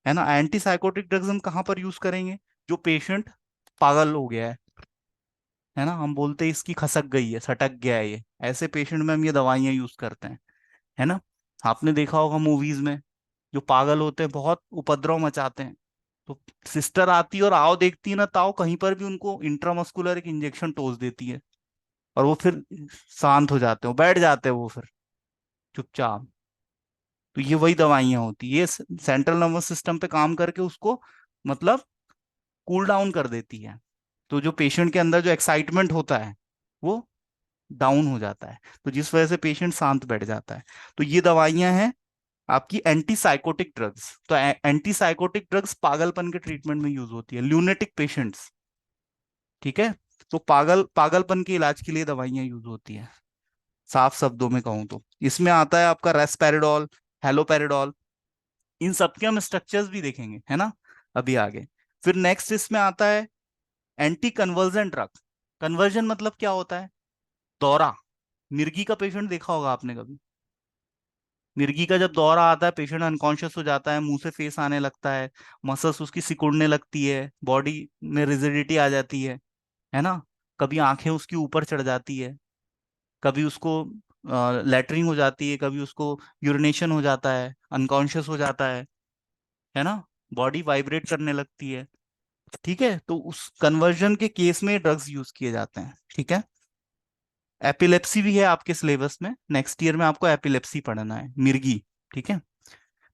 S1: है ना, एंटी साइकोटिक ड्रग्स हम कहाँ पर यूज करेंगे? जो पेशेंट पागल हो गया है ना, हम बोलते हैं इसकी खसक गई है, सटक गया है ये, ऐसे पेशेंट में हम ये दवाइयां यूज करते हैं। है ना, आपने देखा होगा मूवीज में, जो पागल होते हैं बहुत उपद्रव मचाते हैं, तो सिस्टर आती है और आओ देखती है ना, ताओ कहीं पर भी उनको इंट्रामस्कुलर एक इंजेक्शन टोस देती है, और वो फिर शांत हो जाते हैं, बैठ जाते हैं वो फिर चुपचाप। तो ये वही दवाइयां होती है, ये सेंट्रल नर्वस सिस्टम पे काम करके उसको मतलब कूल डाउन कर देती है। तो जो पेशेंट के अंदर जो एक्साइटमेंट होता है वो डाउन हो जाता है, तो जिस वजह से पेशेंट शांत बैठ जाता है। तो ये दवाइयां हैं आपकी एंटी साइकोटिक ड्रग्स। तो एंटी साइकोटिक ड्रग्स पागलपन के ट्रीटमेंट में यूज होती है, ल्यूनेटिक पेशेंट्स। ठीक है, तो पागलपन के इलाज के लिए दवाइयां यूज होती है। साफ शब्दों में कहूँ तो इसमें आता है आपका रेस्पेरिडोल, हेलोपेरिडोल। इन सबके हम स्ट्रक्चर्स भी देखेंगे, है ना, अभी आगे। फिर नेक्स्ट इसमें आता है एंटी कन्वर्जन ड्रग। कन्वर्जन मतलब क्या होता है? दौरा। मिर्गी का पेशेंट देखा होगा आपने कभी? मिर्गी का जब दौरा आता है, पेशेंट अनकॉन्शियस हो जाता है, मुंह से फेस आने लगता है, मसल्स उसकी सिकुड़ने लगती है, बॉडी में रिजिडिटी आ जाती है ना, कभी आंखें उसकी ऊपर चढ़ जाती है, कभी उसको लेटरिंग हो जाती है, कभी उसको यूरिनेशन हो जाता है, अनकॉन्शियस हो जाता है ना, बॉडी वाइब्रेट करने लगती है। ठीक है, तो उस कन्वर्जन के केस में ड्रग्स यूज किए जाते हैं। ठीक है, एपिलेप्सी भी है आपके सिलेबस में, नेक्स्ट ईयर में आपको एपिलेप्सी पढ़ना है, मिर्गी। ठीक है,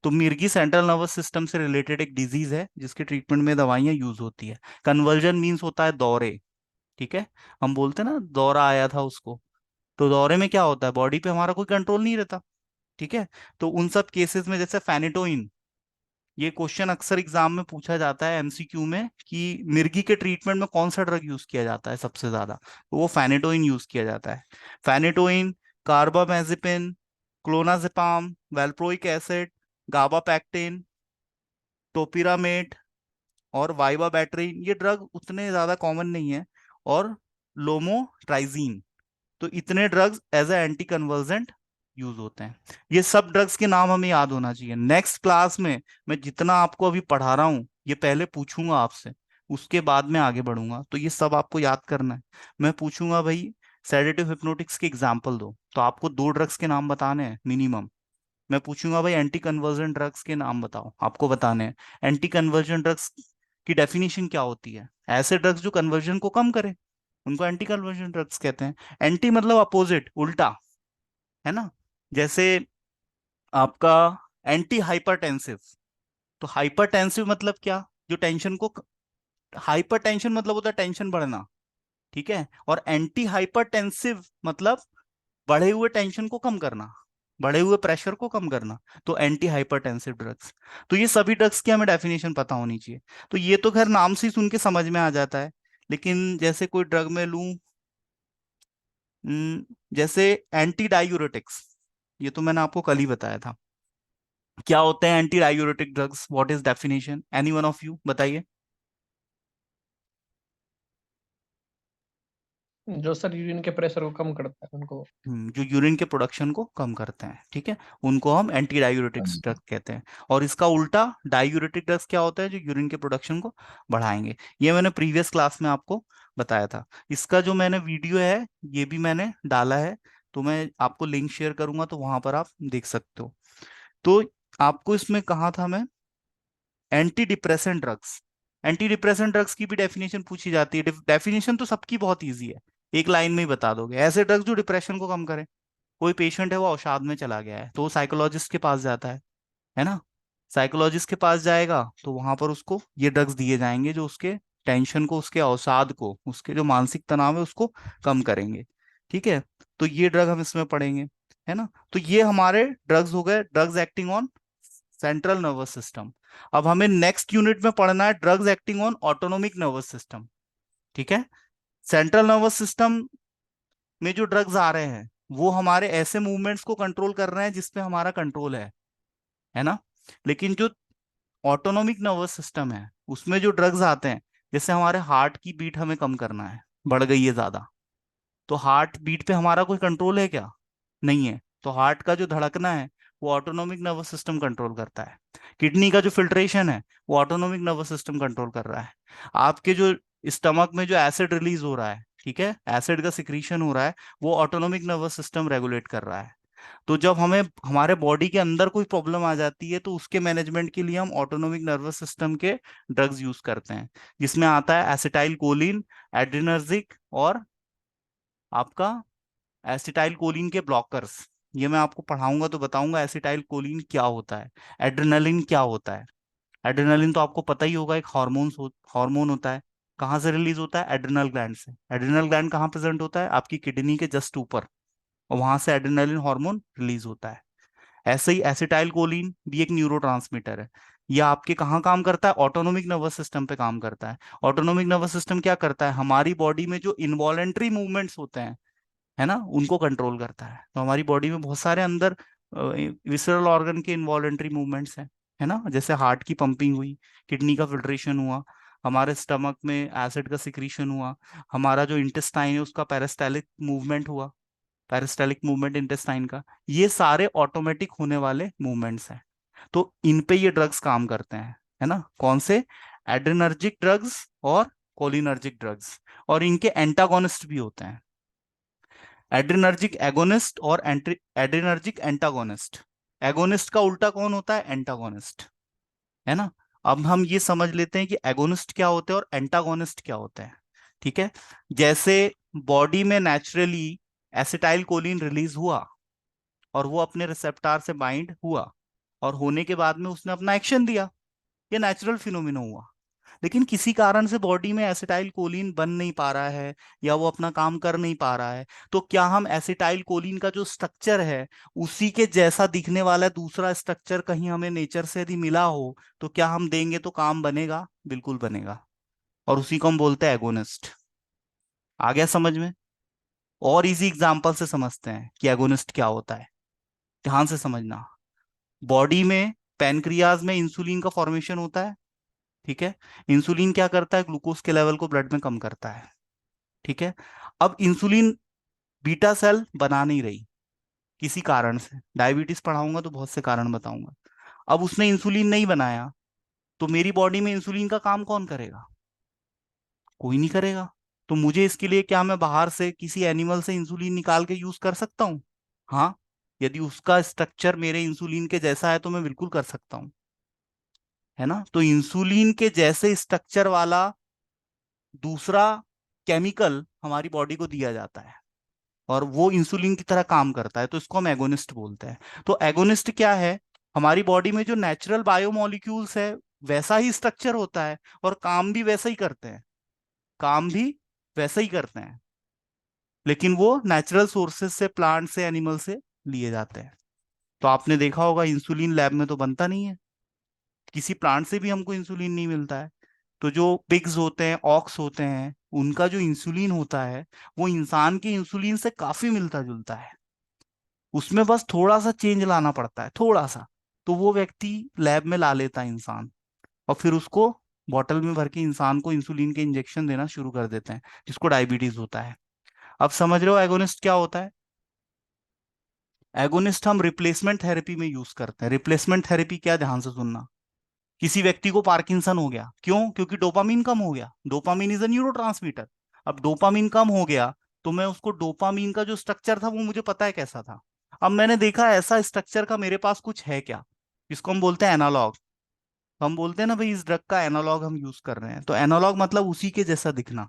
S1: तो मिर्गी सेंट्रल नर्वस सिस्टम से रिलेटेड एक डिजीज है जिसके ट्रीटमेंट में दवाइयां यूज होती है। कन्वर्जन मीन्स होता है दौरे। ठीक है, हम बोलते हैं ना दौरा आया था उसको, तो दौरे में क्या होता है, बॉडी पे हमारा कोई कंट्रोल नहीं रहता। ठीक है, तो उन सब केसेस में जैसे फेनिटोइन, ये क्वेश्चन अक्सर एग्जाम में पूछा जाता है एमसीक्यू में कि मिर्गी के ट्रीटमेंट में कौन सा ड्रग यूज किया जाता है सबसे ज्यादा, तो वो फेनिटोइन यूज किया जाता है। फेनिटोइन, कार्बामेजिपिन, क्लोनाजेपाम, वेल्प्रोइक एसिड, गाबापेक्टिन, टोपिरामेट और वाइवा बैटरीन, ये ड्रग उतने ज्यादा कॉमन नहीं है। और लोमोट्राइजीन, तो इतने drugs as a anticonvulsant use होते हैं। ये सब ड्रग्स के नाम हमें याद होना चाहिए। नेक्स्ट क्लास में मैं जितना आपको अभी पढ़ा रहा हूँ ये पहले पूछूंगा आपसे, उसके बाद में आगे बढ़ूंगा, तो ये सब आपको याद करना है। मैं पूछूंगा भाई सेडेटिव हिप्नोटिक्स के एग्जाम्पल दो, तो आपको 2 ड्रग्स के नाम बताने हैं मिनिमम। मैं पूछूंगा भाई एंटी कन्वर्जन ड्रग्स के नाम बताओ, आपको बताने हैं। एंटी कन्वर्जन ड्रग्स की डेफिनेशन क्या होती है? ऐसे ड्रग्स जो कन्वर्जन को कम करे, उनको एंटी कन्वर्जन ड्रग्स कहते हैं। एंटी मतलब अपोजिट, उल्टा, है ना। जैसे आपका एंटी हाइपरटेंसिव, तो हाइपरटेंसिव मतलब क्या? जो टेंशन को, हाइपरटेंशन मतलब होता है टेंशन बढ़ना। ठीक है, और एंटी हाइपरटेंसिव मतलब बढ़े हुए टेंशन को कम करना, बढ़े हुए प्रेशर को कम करना। तो एंटी हाइपरटेंसिव ड्रग्स। तो ये सभी ड्रग्स की हमें डेफिनेशन पता होनी चाहिए। तो ये तो खैर नाम से ही सुन के समझ में आ जाता है, लेकिन जैसे कोई ड्रग में लूं, जैसे एंटी डायूरेटिक्स, ये तो मैंने आपको कल ही बताया था। क्या होते हैं anti diuretic drugs? What is definition? Any one of you बताइए।
S3: जो सर यूरिन के प्रेशर को कम करता है उनको।
S1: जो यूरिन के प्रोडक्शन को कम करते हैं, ठीक है, उनको हम एंटी
S3: हाँ
S1: डायूरेटिक्स
S3: जी
S1: ड्रग
S3: सर।
S1: कहते हैं। और इसका उल्टा डायूरेटिक ड्रग्स क्या होता है, जो यूरिन के प्रोडक्शन को बढ़ाएंगे। ये मैंने प्रीवियस क्लास में आपको बताया था। इसका जो मैंने वीडियो है ये भी मैंने डाला है, तो मैं आपको लिंक शेयर करूंगा, तो वहां पर आप देख सकते हो। तो आपको इसमें कहा था मैं, anti depressant drugs. Anti depressant drugs की भी डेफिनेशन पूछी जाती है। डेफिनेशन तो सबकी बहुत इजी है, एक लाइन में ही बता दोगे। ऐसे ड्रग्स जो डिप्रेशन को कम करें। कोई पेशेंट है वो अवसाद में चला गया है, तो वो साइकोलॉजिस्ट के पास जाता है ना। साइकोलॉजिस्ट के पास जाएगा तो वहां पर उसको ये ड्रग्स दिए जाएंगे जो उसके टेंशन को, उसके अवसाद को, उसके जो मानसिक तनाव है उसको कम करेंगे। ठीक है, तो ये ड्रग हम इसमें पढ़ेंगे, है ना। तो ये हमारे ड्रग्स हो गए, drugs acting on central nervous system. अब हमें नेक्स्ट यूनिट में पढ़ना है drugs acting on autonomic nervous system. ठीक है, सेंट्रल नर्वस सिस्टम में जो ड्रग्स आ रहे हैं वो हमारे ऐसे मूवमेंट्स को कंट्रोल कर रहे हैं जिसपे हमारा कंट्रोल है ना। लेकिन जो ऑटोनोमिक नर्वस सिस्टम है उसमें जो ड्रग्स आते हैं, जैसे हमारे हार्ट की बीट हमें कम करना है, बढ़ गई है ज्यादा, तो हार्ट बीट पे हमारा कोई कंट्रोल है क्या? नहीं है। तो हार्ट का जो धड़कना है वो ऑटोनोमिक नर्वस सिस्टम कंट्रोल करता है। किडनी का जो फिल्ट्रेशन है वो ऑटोनोमिक नर्वस सिस्टम कंट्रोल कर रहा है। आपके जो स्टमक में जो एसिड रिलीज हो रहा है, ठीक है, एसिड का सिक्रीशन हो रहा है, वो ऑटोनोमिक नर्वस सिस्टम रेगुलेट कर रहा है। तो जब हमें हमारे बॉडी के अंदर कोई प्रॉब्लम आ जाती है तो उसके मैनेजमेंट के लिए हम ऑटोनोमिक नर्वस सिस्टम के ड्रग्स यूज करते हैं, जिसमें आता है एसिटाइल कोलिन, एड्रिनर्जिक, और आपका एसिटाइल कोलिन के ब्लॉकर्स। ये मैं आपको पढ़ाऊंगा तो बताऊंगा एसिटाइल कोलिन क्या होता है, एड्रेनलिन क्या होता है। एड्रेनलिन तो आपको पता ही होगा, एक हार्मोन होता है। कहाँ से रिलीज होता है? एड्रिनल ग्लैंड से। एड्रिनल ग्लैंड कहाँ प्रेजेंट होता है? आपकी किडनी के जस्ट ऊपर, और वहां से एड्रेनलिन हार्मोन रिलीज होता है। ऐसे ही एसिटाइल कोलिन भी एक न्यूरोट्रांसमीटर है। ये आपके कहाँ काम करता है? ऑटोनोमिक नर्वस सिस्टम पे काम करता है। ऑटोनोमिक नर्वस सिस्टम क्या करता है? हमारी बॉडी में जो इनवॉलेंट्री मूवमेंट्स होते हैं, है ना, उनको कंट्रोल करता है। तो हमारी बॉडी में बहुत सारे अंदर विसरल ऑर्गन के इनवॉलेंट्री मूवमेंट्स हैं, है ना, जैसे हार्ट की पंपिंग हुई, किडनी का फिल्ट्रेशन हुआ, हमारे स्टमक में एसिड का सिक्रीशन हुआ, हमारा जो इंटेस्टाइन है उसका पेरिस्टालिक मूवमेंट हुआ, पेरिस्टालिक मूवमेंट इंटेस्टाइन का। ये सारे ऑटोमेटिक होने वाले मूवमेंट्स हैं। तो इन पे ये ड्रग्स काम करते हैं, है ना। कौन से? एड्रेनर्जिक ड्रग्स और कोलिनर्जिक ड्रग्स। और इनके एंटागोनिस्ट भी होते हैं, एड्रेनर्जिक एगोनिस्ट और एड्रेनर्जिक एंटागोनिस्ट। एगोनिस्ट का उल्टा कौन होता है? एंटागोनिस्ट, है ना। अब हम ये समझ लेते हैं कि एगोनिस्ट क्या होते हैं और एंटागोनिस्ट क्या होते हैं। ठीक है, जैसे बॉडी में नेचुरली एसिटाइल कोलिन रिलीज हुआ और वो अपने रिसेप्टार से बाइंड हुआ, और होने के बाद में उसने अपना एक्शन दिया, ये नेचुरल फिनोमिना हुआ। लेकिन किसी कारण से बॉडी में एसिटाइल कोलिन बन नहीं पा रहा है, या वो अपना काम कर नहीं पा रहा है, तो क्या हम एसिटाइल कोलिन का जो स्ट्रक्चर है उसी के जैसा दिखने वाला दूसरा स्ट्रक्चर कहीं हमें नेचर से यदि मिला हो तो क्या हम देंगे तो काम बनेगा? बिल्कुल बनेगा। और उसी को हम बोलते हैं एगोनिस्ट। आ गया समझ में? और इजी एग्जांपल से समझते हैं कि एगोनिस्ट क्या होता है। ध्यान से समझना। बॉडी में पैनक्रियाज में इंसुलिन का फॉर्मेशन होता है, ठीक है। इंसुलिन क्या करता है? ग्लूकोज के लेवल को ब्लड में कम करता है, ठीक है। अब इंसुलिन बीटा सेल बना नहीं रही किसी कारण से, डायबिटीज पढ़ाऊंगा तो बहुत से कारण बताऊंगा। अब उसने इंसुलिन नहीं बनाया, तो मेरी बॉडी में इंसुलिन का काम कौन करेगा? कोई नहीं करेगा। तो मुझे इसके लिए क्या मैं बाहर से किसी एनिमल से इंसुलिन निकाल के यूज कर सकता हूँ? हाँ, यदि उसका स्ट्रक्चर मेरे इंसुलिन के जैसा है तो मैं बिल्कुल कर सकता हूँ, है ना। तो इंसुलिन के जैसे स्ट्रक्चर वाला दूसरा केमिकल हमारी बॉडी को दिया जाता है, और वो इंसुलिन की तरह काम करता है, तो इसको हम एगोनिस्ट बोलते हैं। तो एगोनिस्ट क्या है? हमारी बॉडी में जो नेचुरल बायोमोलिक्यूल्स है वैसा ही स्ट्रक्चर होता है, और काम भी वैसा ही करते हैं, काम भी वैसा ही करते हैं, लेकिन वो नेचुरल सोर्सेज से, प्लांट से, एनिमल से लिए जाते हैं। तो आपने देखा होगा इंसुलिन लैब में तो बनता नहीं है, किसी प्लांट से भी हमको इंसुलिन नहीं मिलता है। तो जो पिग्स होते हैं, ऑक्स होते हैं, उनका जो इंसुलिन होता है वो इंसान के इंसुलिन से काफी मिलता जुलता है। उसमें बस थोड़ा सा चेंज लाना पड़ता है, थोड़ा सा, तो वो व्यक्ति लैब में ला लेता है इंसान, और फिर उसको बॉटल में भर के इंसान को इंसुलिन के इंजेक्शन देना शुरू कर देते हैं, जिसको डायबिटीज होता है। अब समझ रहे हो एगोनिस्ट क्या होता है? एगोनिस्ट हम रिप्लेसमेंट थेरेपी में यूज करते हैं। रिप्लेसमेंट थेरेपी क्या, ध्यान से सुनना। किसी व्यक्ति को पार्किंसन हो गया, क्यों? क्योंकि डोपामीन कम हो गया। Dopamine is a neurotransmitter. अब डोपामीन कम हो गया, तो मैं उसको, डोपामीन का जो स्ट्रक्चर था वो मुझे पता है कैसा था। अब मैंने देखा ऐसा स्ट्रक्चर का मेरे पास कुछ है क्या, इसको हम बोलते हैं एनालॉग। हम बोलते हैं ना भाई, इस ड्रग का एनालॉग हम यूज कर रहे हैं, तो एनालॉग मतलब उसी के जैसा दिखना।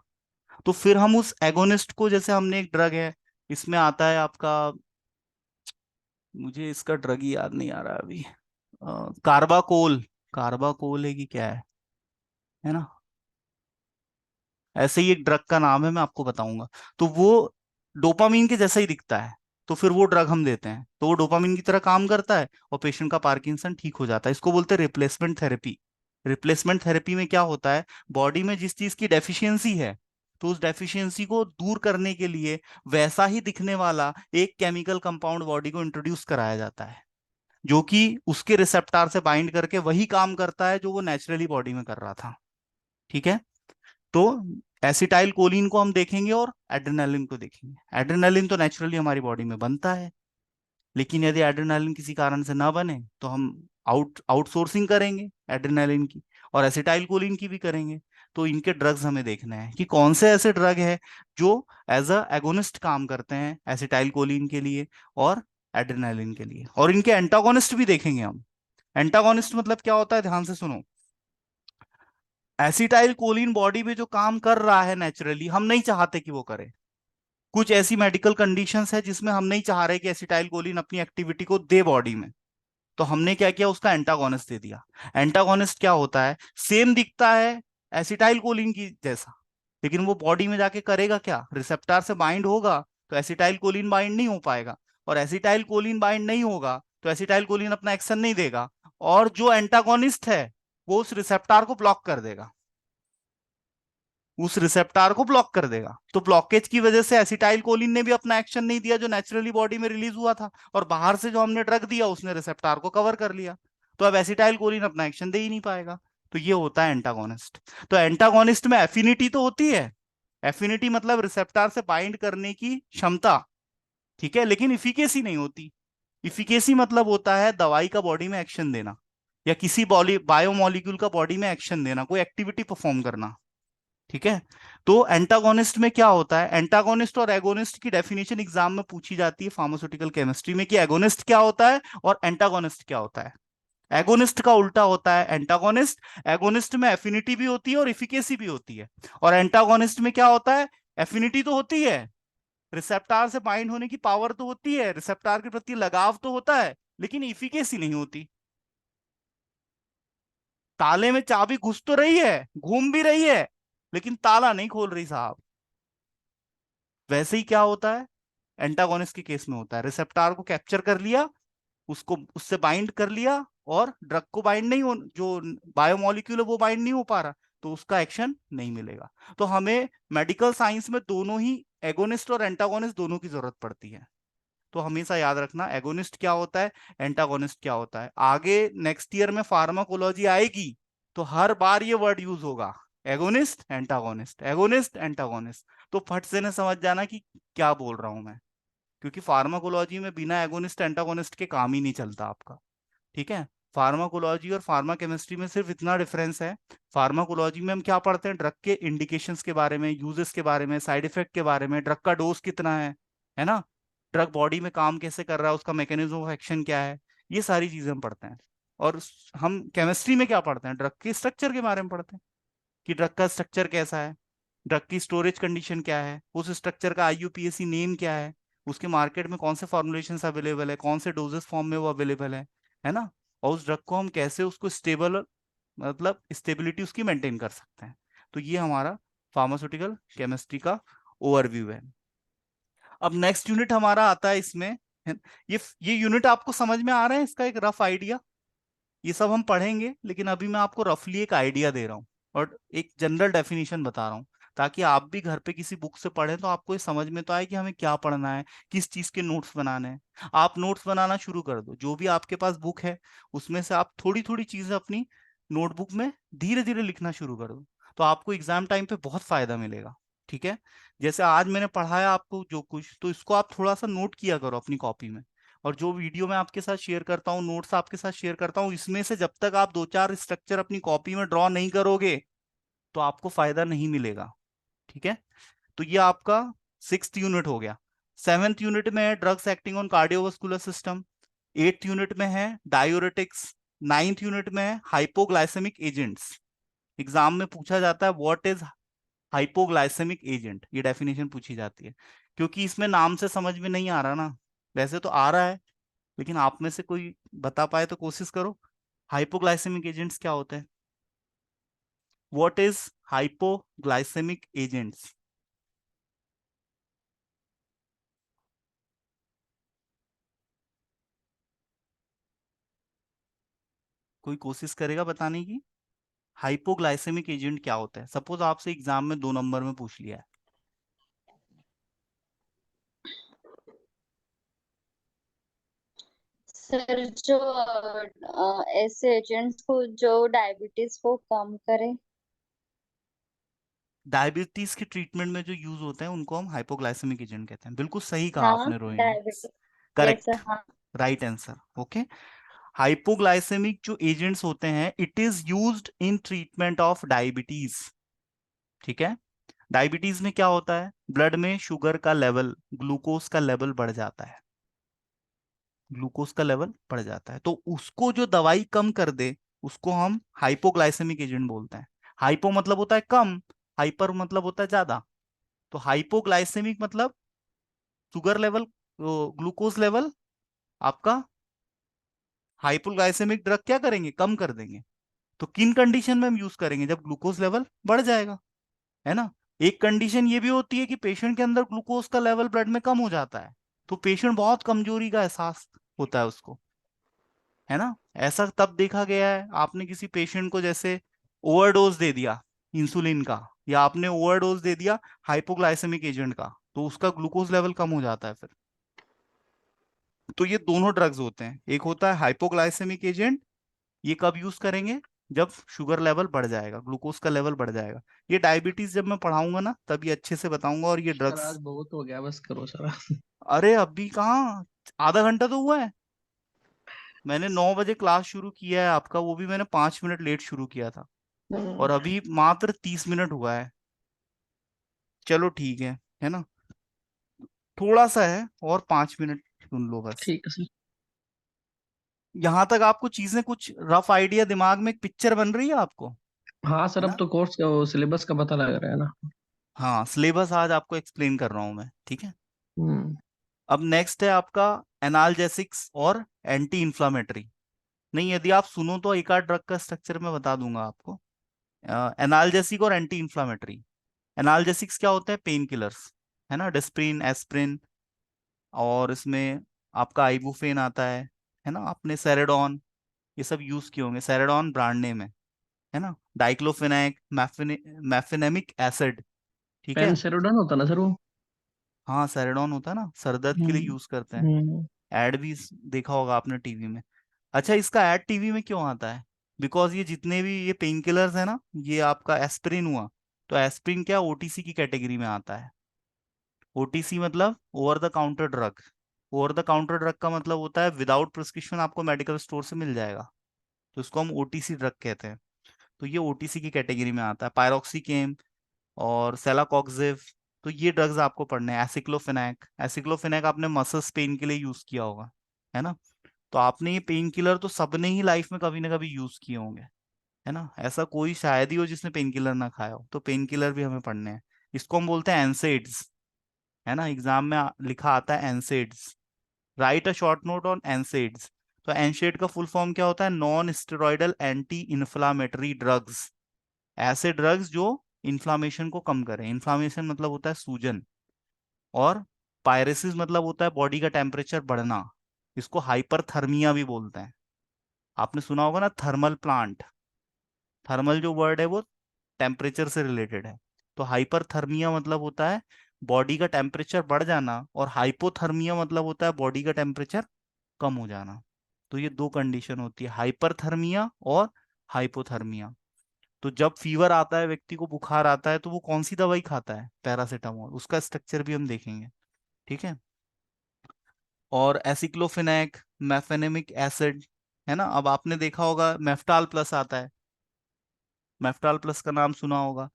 S1: तो फिर हम उस एगोनिस्ट को, जैसे हमने एक ड्रग है, इसमें आता है आपका, मुझे इसका ड्रग ही याद नहीं आ रहा अभी, कार्बाकोल। कार्बाकोल है कि क्या है ना? ऐसे ही एक ड्रग का नाम है, मैं आपको बताऊंगा। तो वो डोपामीन के जैसा ही दिखता है, तो फिर वो ड्रग हम देते हैं, तो वो डोपामीन की तरह काम करता है, और पेशेंट का पार्किंसन ठीक हो जाता है। इसको बोलते हैं रिप्लेसमेंट थेरेपी। रिप्लेसमेंट थेरेपी में क्या होता है, बॉडी में जिस चीज की डेफिशिएंसी है, तो उस डेफिशिएंसी को दूर करने के लिए वैसा ही दिखने वाला एक केमिकल कंपाउंड बॉडी को इंट्रोड्यूस कराया जाता है, जो कि उसके रिसेप्टार से बाइंड करके वही काम करता है जो वो नेचुरली बॉडी में कर रहा था। ठीक है? तो एसिटाइल कोलिन को हम देखेंगे और एड्रेनालिन को देखेंगे। एड्रेनालिन तो नेचुरली हमारी बॉडी में बनता है, लेकिन यदि एड्रेनालिन किसी कारण से ना बने, तो हम आउटसोर्सिंग करेंगे एड्रेनालिन की, और एसिटाइल कोलिन की भी करेंगे। तो इनके ड्रग्स हमें देखने हैं कि कौन से ऐसे ड्रग है जो एज अ एगोनिस्ट काम करते हैं एसिटाइल कोलिन के लिए और एड्रेनालिन के लिए, और इनके एंटागोनिस्ट भी देखेंगे हम। एंटागोनिस्ट मतलब क्या होता है, ध्यान से सुनो। एसिटाइल कोलिन बॉडी में जो काम कर रहा है नेचुरली, हम नहीं चाहते कि वो करे। कुछ ऐसी मेडिकल कंडीशंस है जिसमें हम नहीं चाह रहे कि एसिटाइल कोलिन अपनी एक्टिविटी को दे बॉडी में, तो हमने क्या किया, उसका एंटागोनिस्ट दे दिया। एंटागोनिस्ट क्या होता है, सेम दिखता है एसिटाइल कोलिन की जैसा, लेकिन वो बॉडी में जाके करेगा क्या, रिसेप्टर से बाइंड होगा, तो एसिटाइल कोलिन बाइंड नहीं हो पाएगा। और एसिटाइल कोलिन बाइंड नहीं होगा तो एसिटाइल कोलिन अपना एक्शन नहीं देगा, और जो एंटागोनिस्ट है वो उस रिसेप्टर को ब्लॉक कर देगा, उस रिसेप्टर को ब्लॉक कर देगा। तो ब्लॉकेज की वजह से एसिटाइल कोलिन ने भी अपना एक्शन नहीं दिया जो नेचुरली बॉडी में रिलीज हुआ था, और बाहर से जो हमने ड्रग दिया उसने रिसेप्टर को कवर कर लिया। तो अब एसिटाइल कोलिन अपना एक्शन दे ही नहीं पाएगा। तो ये होता है एंटागोनिस्ट। तो एंटागोनिस्ट में एफिनिटी तो होती है, एफिनिटी मतलब रिसेप्टर से बाइंड करने की क्षमता, ठीक है, लेकिन इफिकेसी नहीं होती। इफिकेसी मतलब होता है दवाई का बॉडी में एक्शन देना, या किसी बॉडी बायोमोलिक्यूल का बॉडी में एक्शन देना, कोई एक्टिविटी परफॉर्म करना। ठीक है? तो एंटागोनिस्ट में क्या होता है, एंटागोनिस्ट और एगोनिस्ट की डेफिनेशन एग्जाम में पूछी जाती है फार्मास्यूटिकल केमिस्ट्री में, कि एगोनिस्ट क्या होता है और एंटागोनिस्ट क्या होता है। एगोनिस्ट का उल्टा होता है एंटागोनिस्ट। एगोनिस्ट में एफिनिटी भी होती है और इफिकेसी भी होती है, और एंटागोनिस्ट में क्या होता है, एफिनिटी तो होती है, रिसेप्टार से बाइंड होने की पावर तो होती है, रिसेप्टार के प्रति लगाव तो होता है, लेकिन इफिकेसी नहीं होती। ताले में चाबी घुस तो रही है, घूम भी रही है, लेकिन ताला नहीं खोल रही साहब। वैसे ही क्या होता है, एंटागोनिस्ट के केस में होता है, रिसेप्टर को कैप्चर कर लिया, उसको उससे बाइंड कर लिया, और ड्रग को बाइंड नहीं हो, जो बायोमोलिक्यूल है वो बाइंड नहीं हो पा रहा, तो उसका एक्शन नहीं मिलेगा। तो हमें मेडिकल साइंस में दोनों ही, एगोनिस्ट और एंटागोनिस्ट दोनों की जरूरत पड़ती है। तो हमेशा याद रखना एगोनिस्ट क्या होता है, एंटागोनिस्ट क्या होता है। आगे नेक्स्ट ईयर में फार्माकोलॉजी आएगी, तो हर बार ये वर्ड यूज होगा, एगोनिस्ट एंटागोनिस्ट, एगोनिस्ट एंटागोनिस्ट। तो फट से न समझ जाना कि क्या बोल रहा हूं मैं, क्योंकि फार्माकोलॉजी में बिना एगोनिस्ट एंटागोनिस्ट के काम ही नहीं चलता आपका। ठीक है? फार्माकोलॉजी और फार्मा केमिस्ट्री में सिर्फ इतना डिफरेंस है, फार्माकोलॉजी में हम क्या पढ़ते हैं, ड्रग के इंडिकेशंस के बारे में, यूजेस के बारे में, साइड इफेक्ट के बारे में, ड्रग का डोज कितना है ना, ड्रग बॉडी में काम कैसे कर रहा है, उसका मैकेनिज्म ऑफ एक्शन क्या है, ये सारी चीजें हम पढ़ते हैं। और हम केमिस्ट्री में क्या पढ़ते हैं, ड्रग के स्ट्रक्चर के बारे में पढ़ते हैं, कि ड्रग का स्ट्रक्चर कैसा है, ड्रग की स्टोरेज कंडीशन क्या है, उस स्ट्रक्चर का आईयूपीएसी नेम क्या है, उसके मार्केट में कौन से फॉर्मुलेशन अवेलेबल है, कौन से डोजेस फॉर्म में वो अवेलेबल है ना, और उस ड्रग को हम कैसे उसको स्टेबल, मतलब स्टेबिलिटी उसकी मेंटेन कर सकते हैं। तो ये हमारा फार्मास्यूटिकल केमिस्ट्री का ओवरव्यू है। अब नेक्स्ट यूनिट हमारा आता है इसमें, है- ये यूनिट आपको समझ में आ रहा है, इसका एक रफ आइडिया? ये सब हम पढ़ेंगे, लेकिन अभी मैं आपको रफली एक आइडिया दे रहा हूँ और एक जनरल डेफिनेशन बता रहा हूँ, ताकि आप भी घर पे किसी बुक से पढ़ें तो आपको ये समझ में तो आए कि हमें क्या पढ़ना है, किस चीज के नोट्स बनाने हैं। आप नोट्स बनाना शुरू कर दो, जो भी आपके पास बुक है उसमें से आप थोड़ी थोड़ी चीजें अपनी नोटबुक में धीरे धीरे लिखना शुरू कर दो, तो आपको एग्जाम टाइम पे बहुत फायदा मिलेगा। ठीक है। जैसे आज मैंने पढ़ाया आपको जो कुछ, तो इसको आप थोड़ा सा नोट किया करो अपनी कॉपी में। और जो वीडियो मैं आपके साथ शेयर करता हूँ, नोट्स आपके साथ शेयर करता हूँ, इसमें से जब तक आप दो चार स्ट्रक्चर अपनी कॉपी में ड्रॉ नहीं करोगे तो आपको फायदा नहीं मिलेगा। ठीक है। तो ये आपका 6th यूनिट हो गया। 7th यूनिट में है drugs acting on cardiovascular system. 8th unit में है डायूरेटिक्स। 9th यूनिट में है हाइपोग्लाइसेमिक एजेंट्स। एग्जाम में पूछा जाता है व्हाट इज हाइपोग्लाइसेमिक एजेंट, ये डेफिनेशन पूछी जाती है। क्योंकि इसमें नाम से समझ में नहीं आ रहा ना, वैसे तो आ रहा है, लेकिन आप में से कोई बता पाए तो कोशिश करो। हाइपोग्लाइसेमिक एजेंट्स क्या होते हैं? What is hypoglycaemic agents? कोई कोशिश करेगा बताने की? हाइपोग्लाइसेमिक एजेंट क्या होता है? सपोज आपसे एग्जाम में 2 नंबर में पूछ लिया है।
S2: सर जो ऐसे एजेंट्स को जो डायबिटीज को कम करे।
S1: डायबिटीज के ट्रीटमेंट में जो यूज होते हैं उनको हम हाइपोग्लाइसेमिक एजेंट कहते हैं। बिल्कुल सही कहा
S2: हाँ,
S1: आपने Rohini.
S2: Diabetes. Yes
S1: correct.
S2: Sir, हाँ।
S1: Right answer. ओके। हाइपोग्लाइसेमिक जो एजेंट्स होते हैं, it is used in treatment of diabetes. ठीक है। डायबिटीज में क्या होता है? ब्लड में शुगर का लेवल, ग्लूकोज का लेवल बढ़ जाता है। ग्लूकोज का लेवल बढ़ जाता है, तो उसको जो दवाई कम कर दे उसको हम हाइपोग्लाइसेमिक एजेंट बोलते हैं। हाइपो मतलब होता है कम, हाइपर मतलब होता है ज्यादा। तो हाइपोग्लाइसेमिक मतलब शुगर लेवल, ग्लूकोज लेवल आपका, हाइपोग्लाइसेमिक ड्रग क्या करेंगे? कम कर देंगे। तो किन कंडीशन में हम यूज करेंगे? जब ग्लूकोज लेवल बढ़ जाएगा, है ना। एक कंडीशन ये भी होती है कि पेशेंट के अंदर ग्लूकोज का लेवल ब्लड में कम हो जाता है, तो पेशेंट बहुत कमजोरी का एहसास होता है उसको, है ना। ऐसा तब देखा गया है, आपने किसी पेशेंट को जैसे ओवरडोज दे दिया इंसुलिन का, या आपने ओवरडोज दे दिया हाइपोग्लाइसेमिक एजेंट का, तो उसका ग्लूकोज लेवल कम हो जाता है फिर। तो ये दोनों ड्रग्स होते हैं, एक होता है हाइपोग्लाइसेमिक एजेंट, ये कब यूज करेंगे? जब शुगर लेवल बढ़ जाएगा, ग्लूकोज का लेवल बढ़ जाएगा। ये डायबिटीज जब मैं पढ़ाऊंगा ना तब ये अच्छे से बताऊंगा, और ये
S3: सर आज
S1: ड्रग्स।
S3: बहुत हो गया, बस करो सर।
S1: अरे अभी कहाँ, आधा घंटा तो हुआ है। मैंने 9 बजे क्लास शुरू किया है आपका, वो भी मैंने 5 मिनट लेट शुरू किया था, और अभी मात्र 30 मिनट हुआ है। चलो ठीक है ना। थोड़ा सा है, और 5 मिनट सुन लो बस।
S3: ठीक है सर।
S1: यहां तक आपको चीजें कुछ रफ आइडिया दिमाग में, एक पिक्चर बन रही है आपको,
S3: हाँ
S1: है
S3: सर, अब
S1: ना।
S3: तो कोर्स का सिलेबस का पता लग रहा है ना।
S1: हाँ, सिलेबस आज आपको एक्सप्लेन कर रहा हूं मैं, ठीक है।
S3: हम्म।
S1: अब नेक्स्ट है आपका एनाल्जेसिक्स और एंटी इंफ्लामेटरी। नहीं, यदि आप सुनो तो एक आध ड्रग का स्ट्रक्चर मैं बता दूंगा आपको। एनाल्जेसिक और एंटी इंफ्लामेटरी। एनाल्जेसिक्स क्या होता है? पेन किलर्स, है ना, डिस्प्रिन, एस्प्रिन, और इसमें आपका आइबुफेन आता है ना। आपने सेरेडॉन, ये सब यूज किए होंगे, सेरेडॉन ब्रांड नेम है ना। डाइक्लोफेनाक, मैफेनेमिक एसिड, ठीक है।
S3: पेनसेरोडन होता ना सर वो।
S1: हाँ, सेरेडॉन होता है ना, सर दर्द के लिए
S3: हम्म।
S1: यूज करते हैं।
S3: हम्म।
S1: एड भी देखा होगा आपने टीवी में। अच्छा, इसका एड टीवी में क्यों आता है? बिकॉज ये जितने भी ये पेन किलर्स है ना, ये आपका एस्पिरिन हुआ, तो एस्पिरिन क्या ओटीसी की कैटेगरी में आता है। ओटीसी मतलब over the counter drug. Over the counter drug का मतलब होता है विदाउट प्रिस्क्रिप्शन आपको मेडिकल स्टोर से मिल जाएगा, तो इसको हम ओटीसी ड्रग कहते हैं। तो ये ओटीसी की कैटेगरी में आता है। पायरोक्सिकेम और सेलाकॉक्सिब, तो ये ड्रग्स आपको पढ़ने हैं। एसिक्लोफेनाक, एसिक्लोफेनाक आपने मसल्स पेन के लिए यूज किया होगा, है ना। तो आपने ये पेन किलर तो सबने ही लाइफ में कभी ना कभी यूज किए होंगे, है ना। ऐसा कोई शायद ही हो जिसने पेन किलर ना खाया हो, तो पेन किलर भी हमें पढ़ने हैं। इसको हम बोलते हैं एनसेड्स, है ना। एग्जाम में लिखा आता है NSAIDs. Right a short note on NSAIDs. तो एनसेड का फुल फॉर्म क्या होता है? Non steroidal anti inflammatory drugs. ऐसे ड्रग्स जो इन्फ्लामेशन को कम करें। इन्फ्लामेशन मतलब होता है सूजन, और पायरेसिस मतलब होता है बॉडी का टेम्परेचर बढ़ना। इसको हाइपरथर्मिया भी बोलते हैं। आपने सुना होगा ना थर्मल प्लांट। थर्मल जो वर्ड है वो टेम्परेचर से रिलेटेड है। तो हाइपरथर्मिया मतलब होता है बॉडी का टेम्परेचर बढ़ जाना, और हाइपोथर्मिया मतलब होता है बॉडी का टेम्परेचर कम हो जाना। तो ये दो कंडीशन होती है, हाइपरथर्मिया और हाइपोथर्मिया। तो जब फीवर आता है, व्यक्ति को बुखार आता है, तो वो कौन सी दवाई खाता है? पैरासीटामोल। उसका स्ट्रक्चर भी हम देखेंगे, ठीक है। और एसिक्लोफेनेक, मेफेनेमिक एसिड, है ना। अब आपने देखा होगा मेफ्टाल प्लस आता है, मेफ्टाल प्लस का नाम सुना होगा।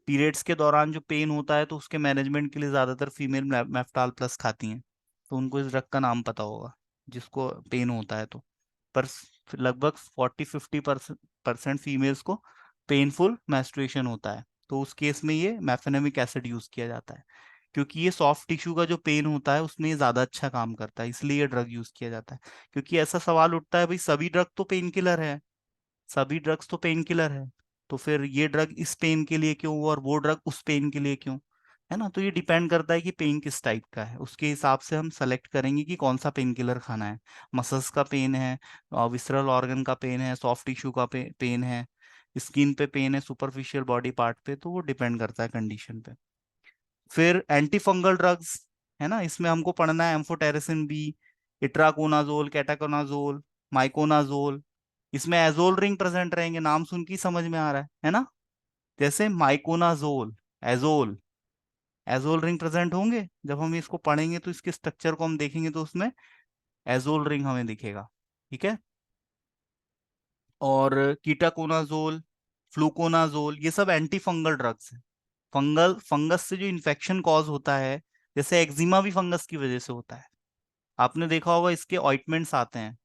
S1: पीरियड्स के दौरान जो पेन होता है, तो उसके मैनेजमेंट के लिए ज्यादातर फीमेल मेफ्टाल प्लस खाती हैं, तो उनको इस ड्रग का नाम पता होगा, जिसको पेन होता है तो। पर लगभग 40-50% फीमेल्स को पेनफुल मैस्ट्रुएशन होता है, तो उस केस में ये मेफेनेमिक एसिड यूज किया जाता है, क्योंकि ये सॉफ्ट टिश्यू का जो पेन होता है उसमें ये ज्यादा अच्छा काम करता है, इसलिए ये ड्रग यूज किया जाता है। क्योंकि ऐसा सवाल उठता है, भाई सभी ड्रग तो पेन किलर है, सभी ड्रग्स तो पेन किलर है, तो फिर ये ड्रग इस पेन के लिए क्यों और वो ड्रग उस पेन के लिए क्यों, है ना। तो ये डिपेंड करता है कि पेन किस टाइप का है, उसके हिसाब से हम सेलेक्ट करेंगे कि कौन सा पेन किलर खाना है। मसल्स का पेन है, विसरल ऑर्गन का पेन है, सॉफ्ट टिश्यू का पेन है, स्किन पे पेन है, सुपरफिशियल बॉडी पार्ट पे, तो वो डिपेंड करता है कंडीशन पे। फिर एंटी फंगल ड्रग्स, है ना, इसमें हमको पढ़ना है एम्फोटेरिसिन बी, इट्राकोनाजोल, कैटाकोनाजोल, माइकोनाजोल। इसमें एजोल रिंग प्रेजेंट रहेंगे, नाम सुन के ही समझ में आ रहा है ना। जैसे miconazole, azole, azole ring present होंगे। जब हम इसको पढ़ेंगे तो इसके स्ट्रक्चर को हम देखेंगे तो उसमें एजोल रिंग हमें दिखेगा, ठीक है। और कीटाकोनाजोल, फ्लूकोनाजोल, ये सब एंटी फंगल ड्रग्स हैं। फंगस से जो इन्फेक्शन कॉज होता है, जैसे एक्जिमा भी फंगस की वजह से होता है। आपने देखा होगा इसके ऑइंटमेंट्स आते हैं,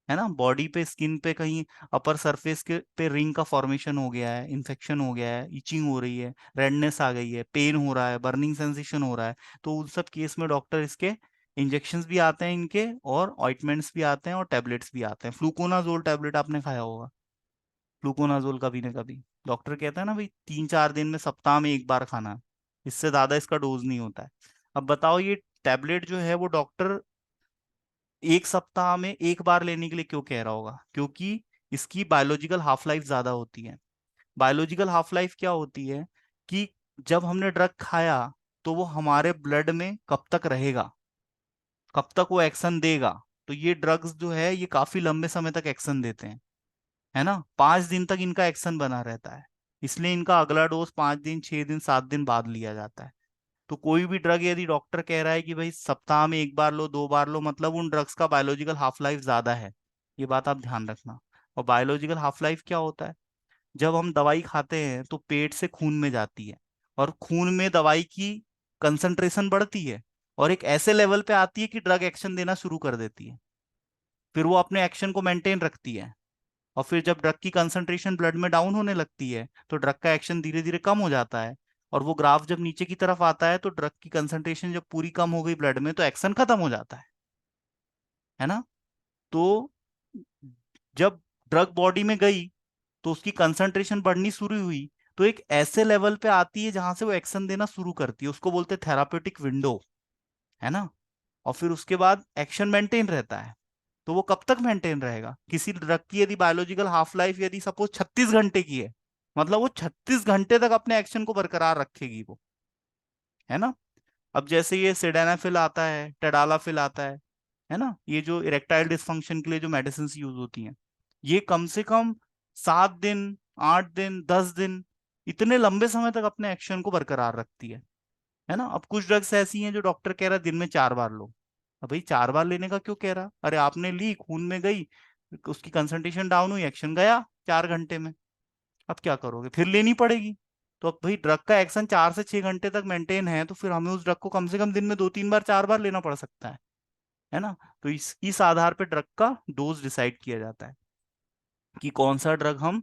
S1: है ना, बॉडी पे, स्किन पे कहीं अपर सरफेस के पे रिंग का फॉर्मेशन हो गया है, इन्फेक्शन हो गया है, इचिंग हो रही है, रेडनेस आ गई है, पेन हो रहा है, बर्निंग सेंसेशन हो रहा है, तो उन सब केस में डॉक्टर इसके इंजेक्शंस भी आते हैं इनके, और ऑइंटमेंट्स भी आते हैं, और टेबलेट्स भी आते हैं। फ्लूकोनाजोल टेबलेट आपने खाया होगा, फ्लूकोनाजोल कभी ना कभी। डॉक्टर कहता है ना भाई 3-4 दिन में, सप्ताह में एक बार खाना है, इससे ज्यादा इसका डोज नहीं होता है। अब बताओ ये टैबलेट जो है वो डॉक्टर एक सप्ताह में एक बार लेने के लिए क्यों कह रहा होगा? क्योंकि इसकी बायोलॉजिकल हाफ लाइफ ज्यादा होती है। बायोलॉजिकल हाफ लाइफ क्या होती है कि जब हमने ड्रग खाया, तो वो हमारे ब्लड में कब तक रहेगा, कब तक वो एक्शन देगा। तो ये ड्रग्स जो है ये काफी लंबे समय तक एक्शन देते हैं, है ना। 5 दिन तक इनका एक्शन बना रहता है, इसलिए इनका अगला डोज 5 दिन, 6 दिन, 7 दिन बाद लिया जाता है। तो कोई भी ड्रग यदि डॉक्टर कह रहा है कि भाई सप्ताह में एक बार लो, 2 बार लो, मतलब उन ड्रग्स का बायोलॉजिकल हाफ लाइफ ज्यादा है, ये बात आप ध्यान रखना। और बायोलॉजिकल हाफ लाइफ क्या होता है? जब हम दवाई खाते हैं तो पेट से खून में जाती है, और खून में दवाई की कंसंट्रेशन बढ़ती है, और एक ऐसे लेवल पे आती है कि ड्रग एक्शन देना शुरू कर देती है। फिर वो अपने एक्शन को मेंटेन रखती है, और फिर जब ड्रग की कंसंट्रेशन ब्लड में डाउन होने लगती है, तो ड्रग का एक्शन धीरे धीरे कम हो जाता है। और वो ग्राफ जब नीचे की तरफ आता है, तो ड्रग की कंसंट्रेशन जब पूरी कम हो गई ब्लड में, तो एक्शन खत्म हो जाता है ना। तो जब ड्रग बॉडी में गई, तो उसकी कंसंट्रेशन बढ़नी शुरू हुई, तो एक ऐसे लेवल पे आती है जहां से वो एक्शन देना शुरू करती है, उसको बोलते हैं थेरापेटिक विंडो, है ना। और फिर उसके बाद एक्शन मेंटेन रहता है। तो वो कब तक मेंटेन रहेगा? किसी ड्रग की यदि बायोलॉजिकल हाफ लाइफ यदि सपोज 36 घंटे की है, मतलब वो 36 घंटे तक अपने एक्शन को बरकरार रखेगी वो, है ना। अब जैसे ये सिडेनाफिल आता है, टेडालाफिल आता है ना, ये जो इरेक्टाइल डिसफंक्शन के लिए जो मेडिसिन यूज होती हैं, ये कम से कम 7 दिन, 8 दिन, 10 दिन, इतने लंबे समय तक अपने एक्शन को बरकरार रखती है ना। अब कुछ ड्रग्स ऐसी हैं जो डॉक्टर कह रहा है दिन में 4 बार लो। अब भाई 4 बार लेने का क्यों कह रहा? अरे आपने ली, खून में गई, उसकी कंसंट्रेशन डाउन हुई, एक्शन गया 4 घंटे में, अब क्या करोगे? फिर लेनी पड़ेगी। तो अब भाई ड्रग का एक्शन 4 से 6 घंटे तक मेंटेन है, तो फिर हमें उस ड्रग को कम से कम दिन में 2-3 बार, 4 बार लेना पड़ सकता है ना। तो इस आधार पे ड्रग का डोज डिसाइड किया जाता है कि कौन सा ड्रग हम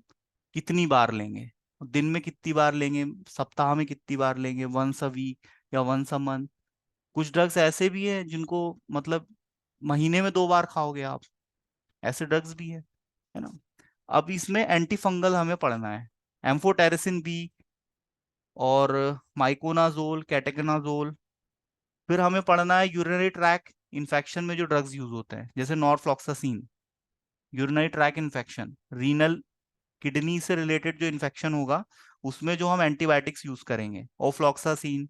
S1: कितनी बार लेंगे, दिन में कितनी बार लेंगे, सप्ताह में कितनी बार लेंगे, वंस अ वीक या वंस अ मंथ। कुछ ड्रग्स ऐसे भी हैं जिनको मतलब महीने में 2 बार खाओगे आप, ऐसे ड्रग्स भी है ना। अब इसमें एंटी फंगल हमें पढ़ना है, एम्फोटेरिसिन बी, और माइकोनाजोल, कैटेकनाजोल। फिर हमें पढ़ना है यूरिनरी ट्रैक इन्फेक्शन में जो ड्रग्स यूज होते हैं, जैसे norfloxacin. Urinary track infection, renal, kidney से रिलेटेड जो इन्फेक्शन होगा, उसमें जो हम एंटीबायोटिक्स यूज करेंगे, ओफ्लॉक्सासिन,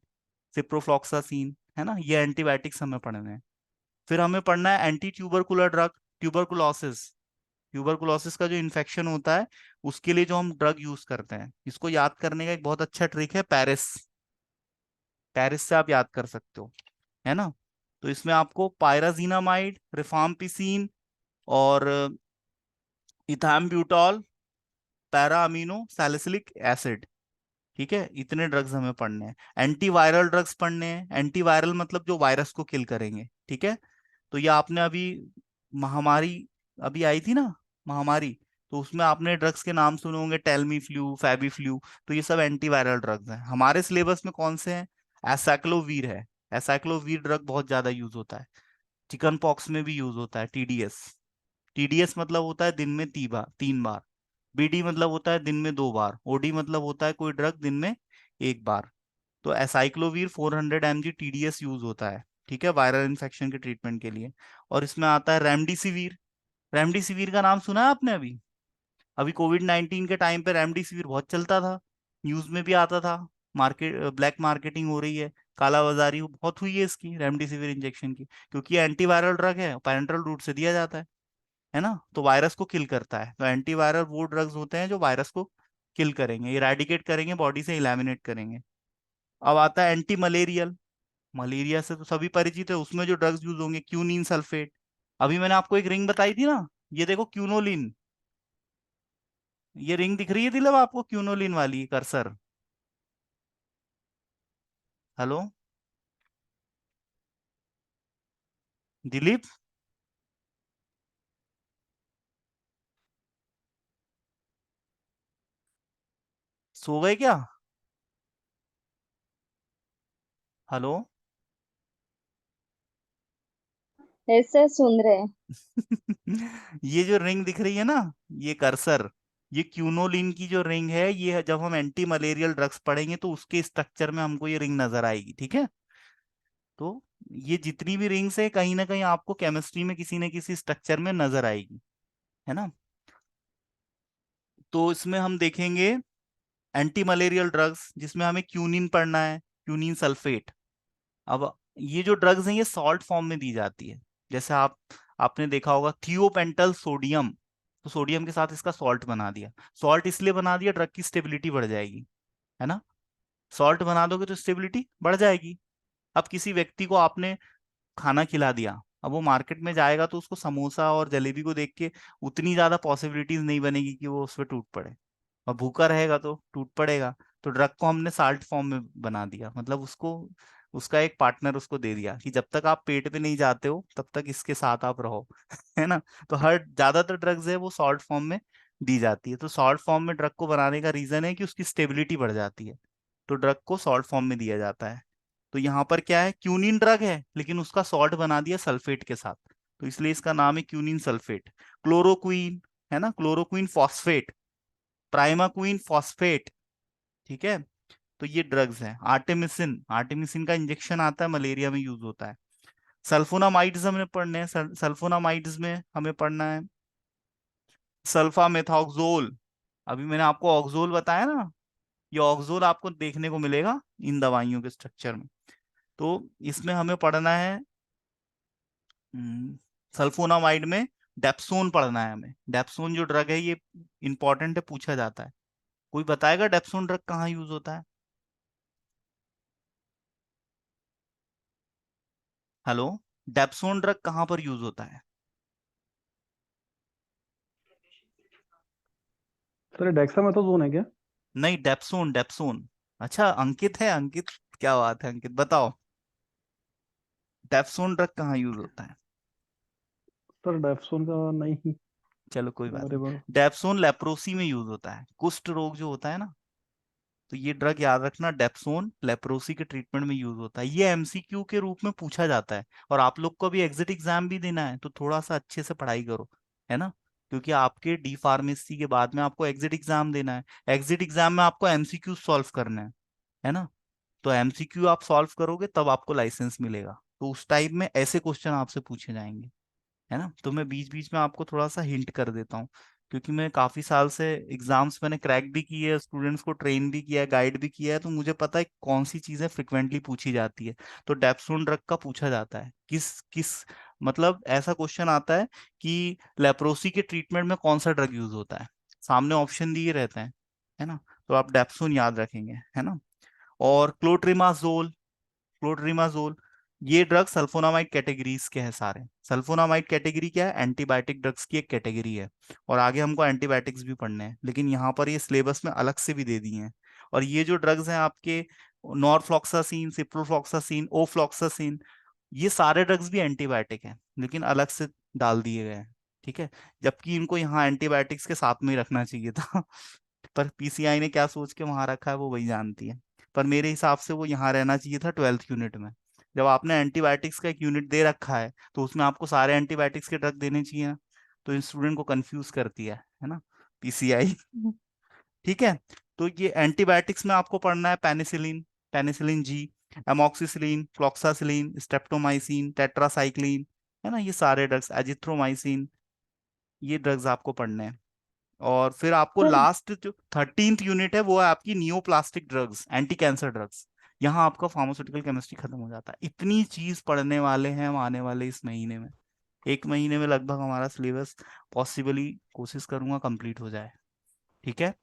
S1: सिप्रोफ्लॉक्सासिन, है ना, ये एंटीबायोटिक्स हमें पढ़ने हैं। फिर हमें पढ़ना है anti tubercular drug, tuberculosis, tuberculosis का जो इन्फेक्शन होता है उसके लिए जो हम ड्रग यूज करते हैं, इसको याद करने का एक बहुत अच्छा ट्रिक है पेरिस। पेरिस से आप याद कर सकते हो, है ना। तो इसमें आपको पायराजीनामाइड, रिफाम्पिसिन और ethambutol, para amino salicylic acid, ठीक है, इतने ड्रग्स हमें पढ़ने हैं। एंटीवायरल ड्रग्स पढ़ने हैं। एंटीवायरल मतलब जो वायरस को किल करेंगे, ठीक है। तो ये आपने अभी महामारी अभी आई थी ना, महामारी, तो उसमें आपने ड्रग्स के नाम सुने होंगे, टेल्मी फ्लू, फेबी फ्लू। तो ये सब एंटीवायरल ड्रग्स हैं। हमारे सिलेबस में कौन से हैं? एसाइक्लोवीर है। एसाइक्लोवीर ड्रग बहुत ज्यादा यूज होता है। चिकन पॉक्स में भी यूज होता है। टीडीएस, टीडीएस मतलब होता है दिन में 3 बार, 3 बार। बीडी मतलब होता है दिन में 2 बार। ओडी मतलब होता है कोई ड्रग दिन में 1 बार। तो एसाइक्लोवीर 400 mg टीडीएस यूज होता है, ठीक है, वायरल इन्फेक्शन के ट्रीटमेंट के लिए। और इसमें आता है रेमडेसिविर। रेमडेसिविर का नाम सुना है आपने? अभी अभी कोविड-19 के टाइम पे रेमडेसिविर बहुत चलता था, न्यूज में भी आता था। मार्केट, ब्लैक मार्केटिंग हो रही है, कालाबाजारी बहुत हुई है इसकी, रेमडेसिविर इंजेक्शन की, क्योंकि एंटीवायरल ड्रग है, पैरेंटल रूट से दिया जाता है ना, तो वायरस को किल करता है। तो एंटीवायरल वो ड्रग्स होते हैं जो वायरस को किल करेंगे, इरेडिकेट करेंगे, बॉडी से इलेमिनेट करेंगे। अब आता है एंटी मलेरियल। मलेरिया से तो सभी परिचित है, उसमें जो ड्रग्स यूज होंगे, क्यूनिन सल्फेट। अभी मैंने आपको एक रिंग बताई थी ना, ये देखो क्यूनोलिन, ये रिंग दिख रही है दिलब आपको, क्यूनोलिन वाली कर्सर। हेलो दिलीप, सो गए क्या? हेलो
S2: ऐसे सुन रहे हैं।
S1: ये जो रिंग दिख रही है ना, ये कर्सर, ये क्यूनोलिन की जो रिंग है, ये जब हम एंटी मलेरियल ड्रग्स पढ़ेंगे तो उसके स्ट्रक्चर में हमको ये रिंग नजर आएगी, ठीक है। तो ये जितनी भी रिंग्स है कहीं ना कहीं आपको केमिस्ट्री में किसी न किसी स्ट्रक्चर में नजर आएगी, है ना। तो इसमें हम देखेंगे एंटी मलेरियल ड्रग्स, जिसमें हमें क्यूनिन पढ़ना है, क्यूनिन सल्फेट। अब ये जो ड्रग्स हैं ये सॉल्ट फॉर्म में दी जाती है। जैसे आपने देखा होगा थियोपेंटल सोडियम, तो सोडियम के साथ इसका सॉल्ट बना दिया। सॉल्ट इसलिए बना दिया, ड्रग की स्टेबिलिटी बढ़ जाएगी, है ना। सॉल्ट बना दोगे तो स्टेबिलिटी बढ़ जाएगी। अब किसी व्यक्ति को आपने खाना खिला दिया, अब वो मार्केट में जाएगा तो उसको समोसा और जलेबी को देख के उतनी ज्यादा पॉसिबिलिटीज नहीं बनेगी कि वो उस पर टूट पड़े, और भूखा रहेगा तो टूट पड़ेगा। तो ड्रग को हमने साल्ट फॉर्म में बना दिया, मतलब उसको, उसका एक पार्टनर उसको दे दिया कि जब तक आप पेट में नहीं जाते हो तब तक इसके साथ आप रहो है ना। तो हर ज्यादातर ड्रग्स है वो सॉल्ट फॉर्म में दी जाती है। तो सॉल्ट फॉर्म में ड्रग को बनाने का रीजन है कि उसकी स्टेबिलिटी बढ़ जाती है, तो ड्रग को सॉल्ट फॉर्म में दिया जाता है। तो यहाँ पर क्या है, क्यूनिन ड्रग है लेकिन उसका सॉल्ट बना दिया सल्फेट के साथ, तो इसलिए इसका नाम है क्यूनिन सल्फेट। क्लोरोक्वीन, है ना, क्लोरोक्वीन फॉस्फेट, प्राइमाक्वीन फॉस्फेट, ठीक है। तो ये ड्रग्स हैं। आर्टेमिसिन, आर्टेमिसिन का इंजेक्शन आता है, मलेरिया में यूज होता है। सल्फोनामाइड्स हमें पढ़ने हैं। सल्फोनामाइड्स में हमें पढ़ना है सल्फा मेथॉक्सोल। अभी मैंने आपको ऑक्सोल बताया ना, ये ऑक्सोल आपको देखने को मिलेगा इन दवाइयों के स्ट्रक्चर में। तो इसमें हमें पढ़ना है सल्फोनामाइड में डेप्सोन पढ़ना है हमें। डेप्सोन जो ड्रग है ये इंपॉर्टेंट है, पूछा जाता है। कोई बताएगा डेप्सोन ड्रग कहाँ यूज होता है? हेलो, डेप्सोन ड्रग कहाँ पर यूज होता है?
S4: सर डेक्सामेथासोन है क्या?
S1: नहीं, डेप्सोन, डेप्सोन। अच्छा अंकित है, अंकित, क्या बात है अंकित, बताओ डेप्सोन ड्रग कहाँ यूज होता है?
S4: सर डेप्सोन का नहीं।
S1: चलो कोई बात
S4: अरे
S1: नहीं।
S4: वाह।
S1: डेप्सोन लेप्रोसी में यूज होता है, कुष्ठ रोग जो होता है ना, तो ये ड्रग याद रखना, डेप्सोन लेप्रोसी के ट्रीटमेंट में यूज होता है। ये एमसीक्यू के रूप में पूछा जाता है, और आप लोग को भी एग्जिट एग्जाम भी देना है तो थोड़ा सा अच्छे से पढ़ाई करो, है ना, क्योंकि आपके डी फार्मेसी के बाद में आपको एग्जिट एग्जाम देना है। एग्जिट एग्जाम में आपको एमसीक्यू सॉल्व करना है ना। तो एमसीक्यू आप सॉल्व करोगे तब आपको लाइसेंस मिलेगा, तो उस टाइप में ऐसे क्वेश्चन आपसे पूछे जाएंगे, है ना। तो मैं बीच बीच में आपको थोड़ा सा हिंट कर देता हूँ, क्योंकि मैं काफी साल से एग्जाम्स मैंने क्रैक भी किए है, स्टूडेंट्स को ट्रेन भी किया है, गाइड भी किया है, तो मुझे पता है कौन सी चीजें फ्रिक्वेंटली पूछी जाती है। तो डेप्सोन ड्रग का पूछा जाता है किस किस मतलब ऐसा क्वेश्चन आता है कि लेप्रोसी के ट्रीटमेंट में कौन सा ड्रग यूज होता है, सामने ऑप्शन दिए रहते हैं, है ना। तो आप डेप्सोन याद रखेंगे, है ना। और क्लोट्रिमाजोल, क्लोट्रिमाजोल, ये ड्रग सल्फोनामाइड कैटेगरीज के हैं सारे। सल्फोनामाइड कैटेगरी क्या है, एंटीबायोटिक ड्रग्स की एक कैटेगरी है। और आगे हमको एंटीबायोटिक्स भी पढ़ने हैं, लेकिन यहाँ पर ये सिलेबस में अलग से भी दे दिए हैं। और ये जो ड्रग्स हैं आपके, नॉरफ्लॉक्सासिन, सिप्रोफ्लॉक्सासिन, ओफ्लॉक्सासिन, ये सारे ड्रग्स भी एंटीबायोटिक हैं, लेकिन अलग से डाल दिए गए हैं, ठीक है। जबकि इनको यहाँ एंटीबायोटिक्स के साथ में ही रखना चाहिए था पर पीसीआई ने क्या सोच के वहां रखा है वो वही जानती है। पर मेरे हिसाब से वो यहाँ रहना चाहिए था 12th यूनिट में। जब आपने एंटीबायोटिक्स का एक यूनिट दे रखा है तो उसमें आपको सारे एंटीबायोटिक्स के ड्रग देने चाहिए ना। तो स्टूडेंट को कंफ्यूज करती है ना, पीसीआई। ठीक है। तो ये एंटीबायोटिक्स में आपको पढ़ना है penicillin, penicillin G, amoxicillin, floxacillin, streptomycin, tetracycline, है ना, ये सारे ड्रग्स, एजिथ्रोमाइसिन, ये ड्रग्स आपको पढ़ने हैं। और फिर आपको
S2: सर
S1: लास्ट जो 13th यूनिट है वो है आपकी neoplastic drugs, anti cancer drugs. यहाँ आपका फार्मास्यूटिकल केमिस्ट्री खत्म हो जाता है। इतनी चीज पढ़ने वाले हैं हम आने वाले इस महीने में। एक महीने में लगभग हमारा सिलेबस पॉसिबली कोशिश करूंगा कंप्लीट हो जाए, ठीक है।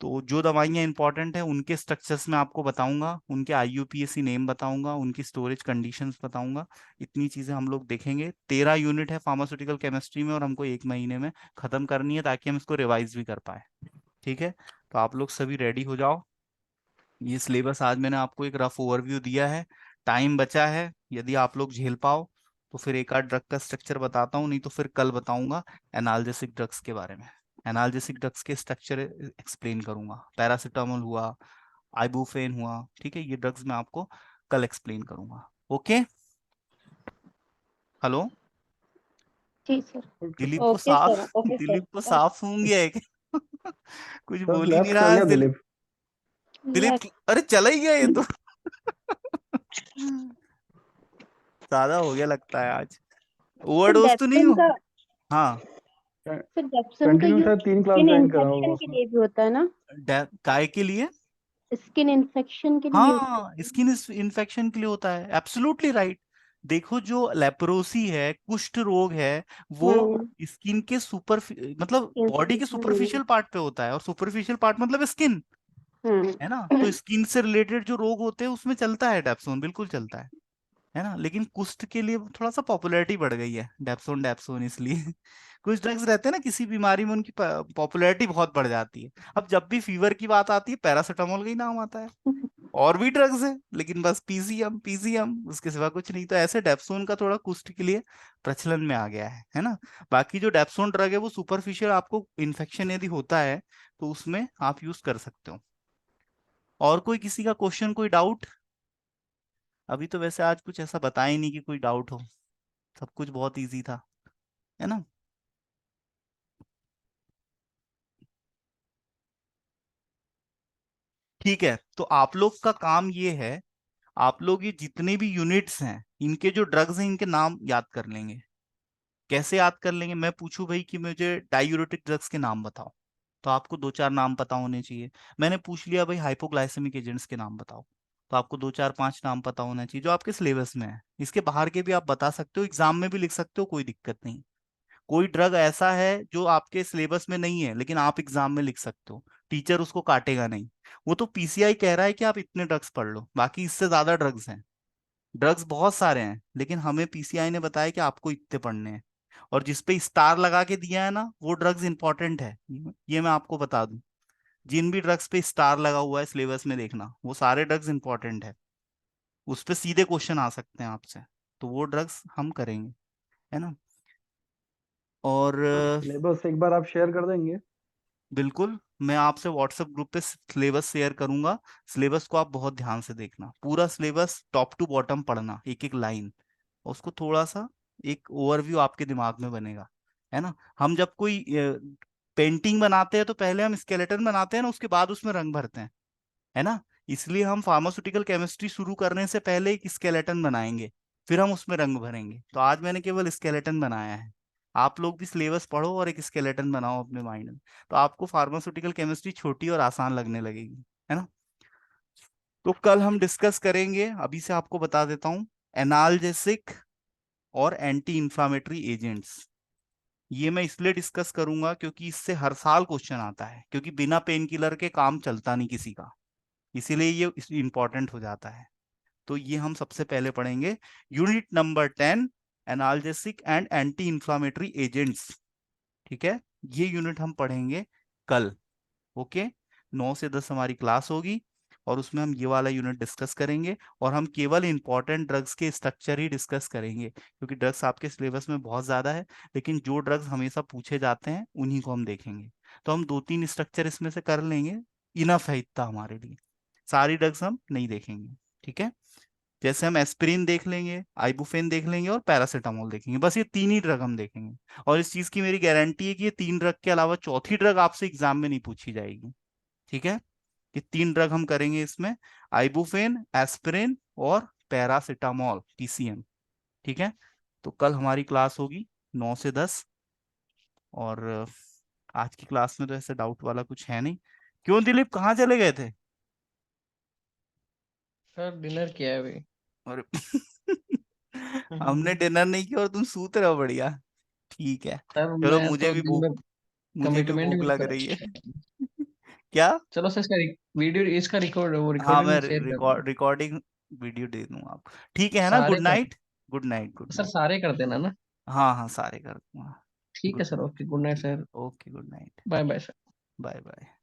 S1: तो जो दवाइयाँ इंपॉर्टेंट है उनके स्ट्रक्चर्स में आपको बताऊंगा, उनके आईयूपीएसी नेम बताऊंगा, उनकी स्टोरेज कंडीशंस बताऊंगा। इतनी चीजें हम लोग देखेंगे। 13 यूनिट है फार्मास्यूटिकल केमिस्ट्री में और हमको एक महीने में खत्म करनी है ताकि हम इसको रिवाइज भी कर पाए, ठीक है। तो आप लोग सभी रेडी हो जाओ। ये सिलेबस आज मैंने आपको एक रफ ओवरव्यू दिया है। टाइम बचा है, यदि आप लोग झेल पाओ तो फिर एक आध ड्रग का स्ट्रक्चर बताता हूँ, नहीं तो फिर कल बताऊंगा एनाल्जेसिक ड्रग्स के बारे में। एनाल्जेसिक ड्रग्स के स्ट्रक्चर एक्सप्लेन करूंगा। पैरासिटामोल हुआ, आइबुफेन हुआ, ठीक है, ये ड्रग्स मैं आपको कल एक्सप्लेन करूंगा। ओके। हेलो।
S2: जी सर।
S4: Okay
S1: Dilip
S4: sir.
S1: को
S2: ओके
S1: साफ
S2: सर, ओके सर।
S1: दिलीप को साफ सूंघ गया है क्या? कुछ
S4: सर
S1: बोल ही नहीं
S4: लैप्स
S1: रहा
S4: कर
S1: है
S4: गया
S1: दिलीप।
S4: दिलीप।
S1: दिलीप, अरे चला ही गया ये तो। ज्यादा हो गया लगता है आज।
S2: सर
S1: ओवरडोज तो नहीं
S2: डेप्सन
S1: हो?
S2: का
S1: हाँ।
S2: सर डेप्सन का
S4: कंटिन्यू
S2: यूज
S4: शायद 3 क्लास
S2: स्किन
S4: ज्वाइन करा होगा
S2: इन्फेक्शन के
S4: उसने।
S2: लिए भी होता है ना?
S1: काय के लिए?
S2: स्किन इन्फेक्शन के लिए यूज
S1: हाँ,
S2: करते हैं।
S1: स्किन इन्फेक्शन के लिए होता है, एब्सोल्युटली राइट। देखो जो लेप्रोसी है, कुष्ठ रोग है, वो
S2: हम्म।
S1: स्किन के सुपर, मतलब
S2: स्किन से
S1: बॉडी के
S2: हम्म।
S1: सुपरफिशियल पार्ट पे होता है, और सुपरफिशियल पार्ट मतलब स्किन, है ना।
S2: हम्म।
S1: तो स्किन से रिलेटेड जो रोग होते हैं उसमें चलता है डेप्सोन, बिल्कुल चलता है ना। लेकिन कुष्ठ के लिए थोड़ा सा पॉपुलैरिटी बढ़ गई है डेप्सोन डेप्सोन इसलिए। कुछ ड्रग्स रहते हैं ना किसी बीमारी में, उनकी पॉपुलैरिटी बहुत बढ़ जाती है। अब जब भी फीवर की बात आती है पैरासिटामोल का ही नाम आता है। और भी ड्रग्स है लेकिन बस पीसीएम पीसीएम, उसके सिवा कुछ नहीं। तो ऐसे डेप्सोन का थोड़ा कुष्ठ के लिए प्रचलन में आ गया है ना। बाकी जो डेप्सोन ड्रग है वो सुपरफिशियल, आपको इन्फेक्शन यदि होता है तो उसमें आप यूज कर सकते हो। और कोई किसी का क्वेश्चन, कोई डाउट? अभी तो वैसे आज कुछ ऐसा बताया ही नहीं कि कोई डाउट हो, सब कुछ बहुत इजी था, है ना। ठीक है, तो आप लोग का काम ये है, आप लोग ये जितने भी यूनिट्स हैं इनके जो ड्रग्स हैं इनके नाम याद कर लेंगे। कैसे याद कर लेंगे? मैं पूछूं भाई कि मुझे डायूरेटिक ड्रग्स के नाम बताओ, तो आपको दो चार नाम पता होने चाहिए। मैंने पूछ लिया भाई हाइपोग्लाइसेमिक एजेंट्स के नाम बताओ, तो आपको दो चार पांच नाम पता होना चाहिए जो आपके सिलेबस में है। इसके बाहर के भी आप बता सकते हो, एग्जाम में भी लिख सकते हो, कोई दिक्कत नहीं। कोई ड्रग ऐसा है जो आपके सिलेबस में नहीं है लेकिन आप एग्जाम में लिख सकते हो, टीचर उसको काटेगा नहीं। वो तो पीसीआई कह रहा है कि आप इतने ड्रग्स पढ़ लो, बाकी इससे ज्यादा ड्रग्स हैं। ड्रग्स बहुत सारे हैं लेकिन हमें पीसीआई ने बताया कि आपको इतने पढ़ने हैं। और जिसपे स्टार लगा के दिया है ना वो ड्रग्स इंपॉर्टेंट है, ये मैं आपको बता दूं। जिन भी ड्रग्स पे स्टार लगा हुआ है सिलेबस में देखना, वो सारे ड्रग्स इंपॉर्टेंट है, उस पे सीधे क्वेश्चन आ सकते हैं आपसे। तो वो ड्रग्स हम करेंगे, है ना। और
S4: सिलेबस एक बार आप शेयर कर देंगे?
S1: बिल्कुल, मैं आपसे व्हाट्सएप ग्रुप पे सिलेबस शेयर करूंगा। सिलेबस को आप बहुत ध्यान से देखना, पूरा सिलेबस टॉप टू बॉटम पढ़ना, एक एक लाइन। उसको थोड़ा सा एक ओवरव्यू आपके दिमाग में बनेगा, है ना। हम जब कोई पेंटिंग बनाते हैं तो पहले हम स्केलेटन बनाते हैं ना, उसके बाद उसमें रंग भरते हैं, है ना। इसलिए हम फार्मास्यूटिकल केमिस्ट्री शुरू करने से पहले एक स्केलेटन बनाएंगे, फिर हम उसमें रंग भरेंगे। तो आज मैंने केवल स्केलेटन बनाया है। आप लोग भी सिलेबस पढ़ो और एक स्केलेटन बनाओ अपने माइंड में, तो आपको फार्मास्यूटिकल केमिस्ट्री छोटी और आसान लगने लगेगी, है ना। तो कल हम डिस्कस करेंगे, अभी से आपको बता देता हूँ, एनाल्जेसिक और एंटी इंफ्लामेटरी एजेंट्स। ये मैं इसलिए डिस्कस करूंगा क्योंकि इससे हर साल क्वेश्चन आता है, क्योंकि बिना पेन किलर के काम चलता नहीं किसी का, इसीलिए ये इंपॉर्टेंट हो जाता है। तो ये हम सबसे पहले पढ़ेंगे unit number 10, analgesic and anti inflammatory agents. ठीक है, ये यूनिट हम पढ़ेंगे कल। ओके, 9 से 10 हमारी क्लास होगी और उसमें हम ये वाला यूनिट डिस्कस करेंगे, और हम केवल इंपॉर्टेंट ड्रग्स के स्ट्रक्चर ही डिस्कस करेंगे, क्योंकि ड्रग्स आपके सिलेबस में बहुत ज्यादा है, लेकिन जो ड्रग्स हमेशा पूछे जाते हैं उन्हीं को हम देखेंगे। तो हम 2-3 स्ट्रक्चर इसमें से कर लेंगे, इनफ है इतना हमारे लिए, सारी ड्रग्स हम नहीं देखेंगे। ठीक है, जैसे हम एस्पिरिन देख लेंगे, आइबुफेन देख लेंगे और पैरासीटामोल देखेंगे, बस ये 3 ही ड्रग हम देखेंगे। और इस चीज की मेरी गारंटी है कि ये 3 ड्रग के अलावा चौथी ड्रग आपसे एग्जाम में नहीं पूछी जाएगी। ठीक है, ये 3 ड्रग हम करेंगे इसमें, आइबुफेन, एस्पिरिन और पैरासीटामोल, पीसीएम। ठीक है, तो कल हमारी क्लास होगी 9 से 10। और आज की क्लास में तो ऐसे डाउट वाला कुछ है नहीं। क्यों दिलीप, कहाँ चले गए थे?
S3: सर डिनर किया है अभी।
S1: और हमने डिनर नहीं किया और तुम सूत रहे हो, बढ़िया। ठीक है,
S3: सर
S1: चलो
S3: मैं
S1: मुझे
S3: तो
S1: भी
S3: दिन
S1: भूख,
S3: में
S1: मुझे भी
S3: कमिटमेंट
S1: भूख
S3: भी
S1: लग
S3: कर
S1: रही है।
S3: रखा है।
S1: क्या?
S3: चलो सर इसका वीडियो इसका
S1: हाँ, मैं
S3: रिकॉर्डिंग शेयर कर दूँ।
S1: रिकॉर्डिंग वीडियो दे दूंगा आपको, ठीक है ना? गुड
S3: सारे कर,
S1: night, good night, good
S3: sir
S1: night.
S3: सारे कर देना ना।
S1: हाँ हाँ, सारे कर दूंगा।
S3: ठीक है
S1: good,
S3: sir, okay, good night
S1: ठीक,
S3: sir.
S1: Okay, good night.
S3: Bye bye sir.
S1: Bye bye.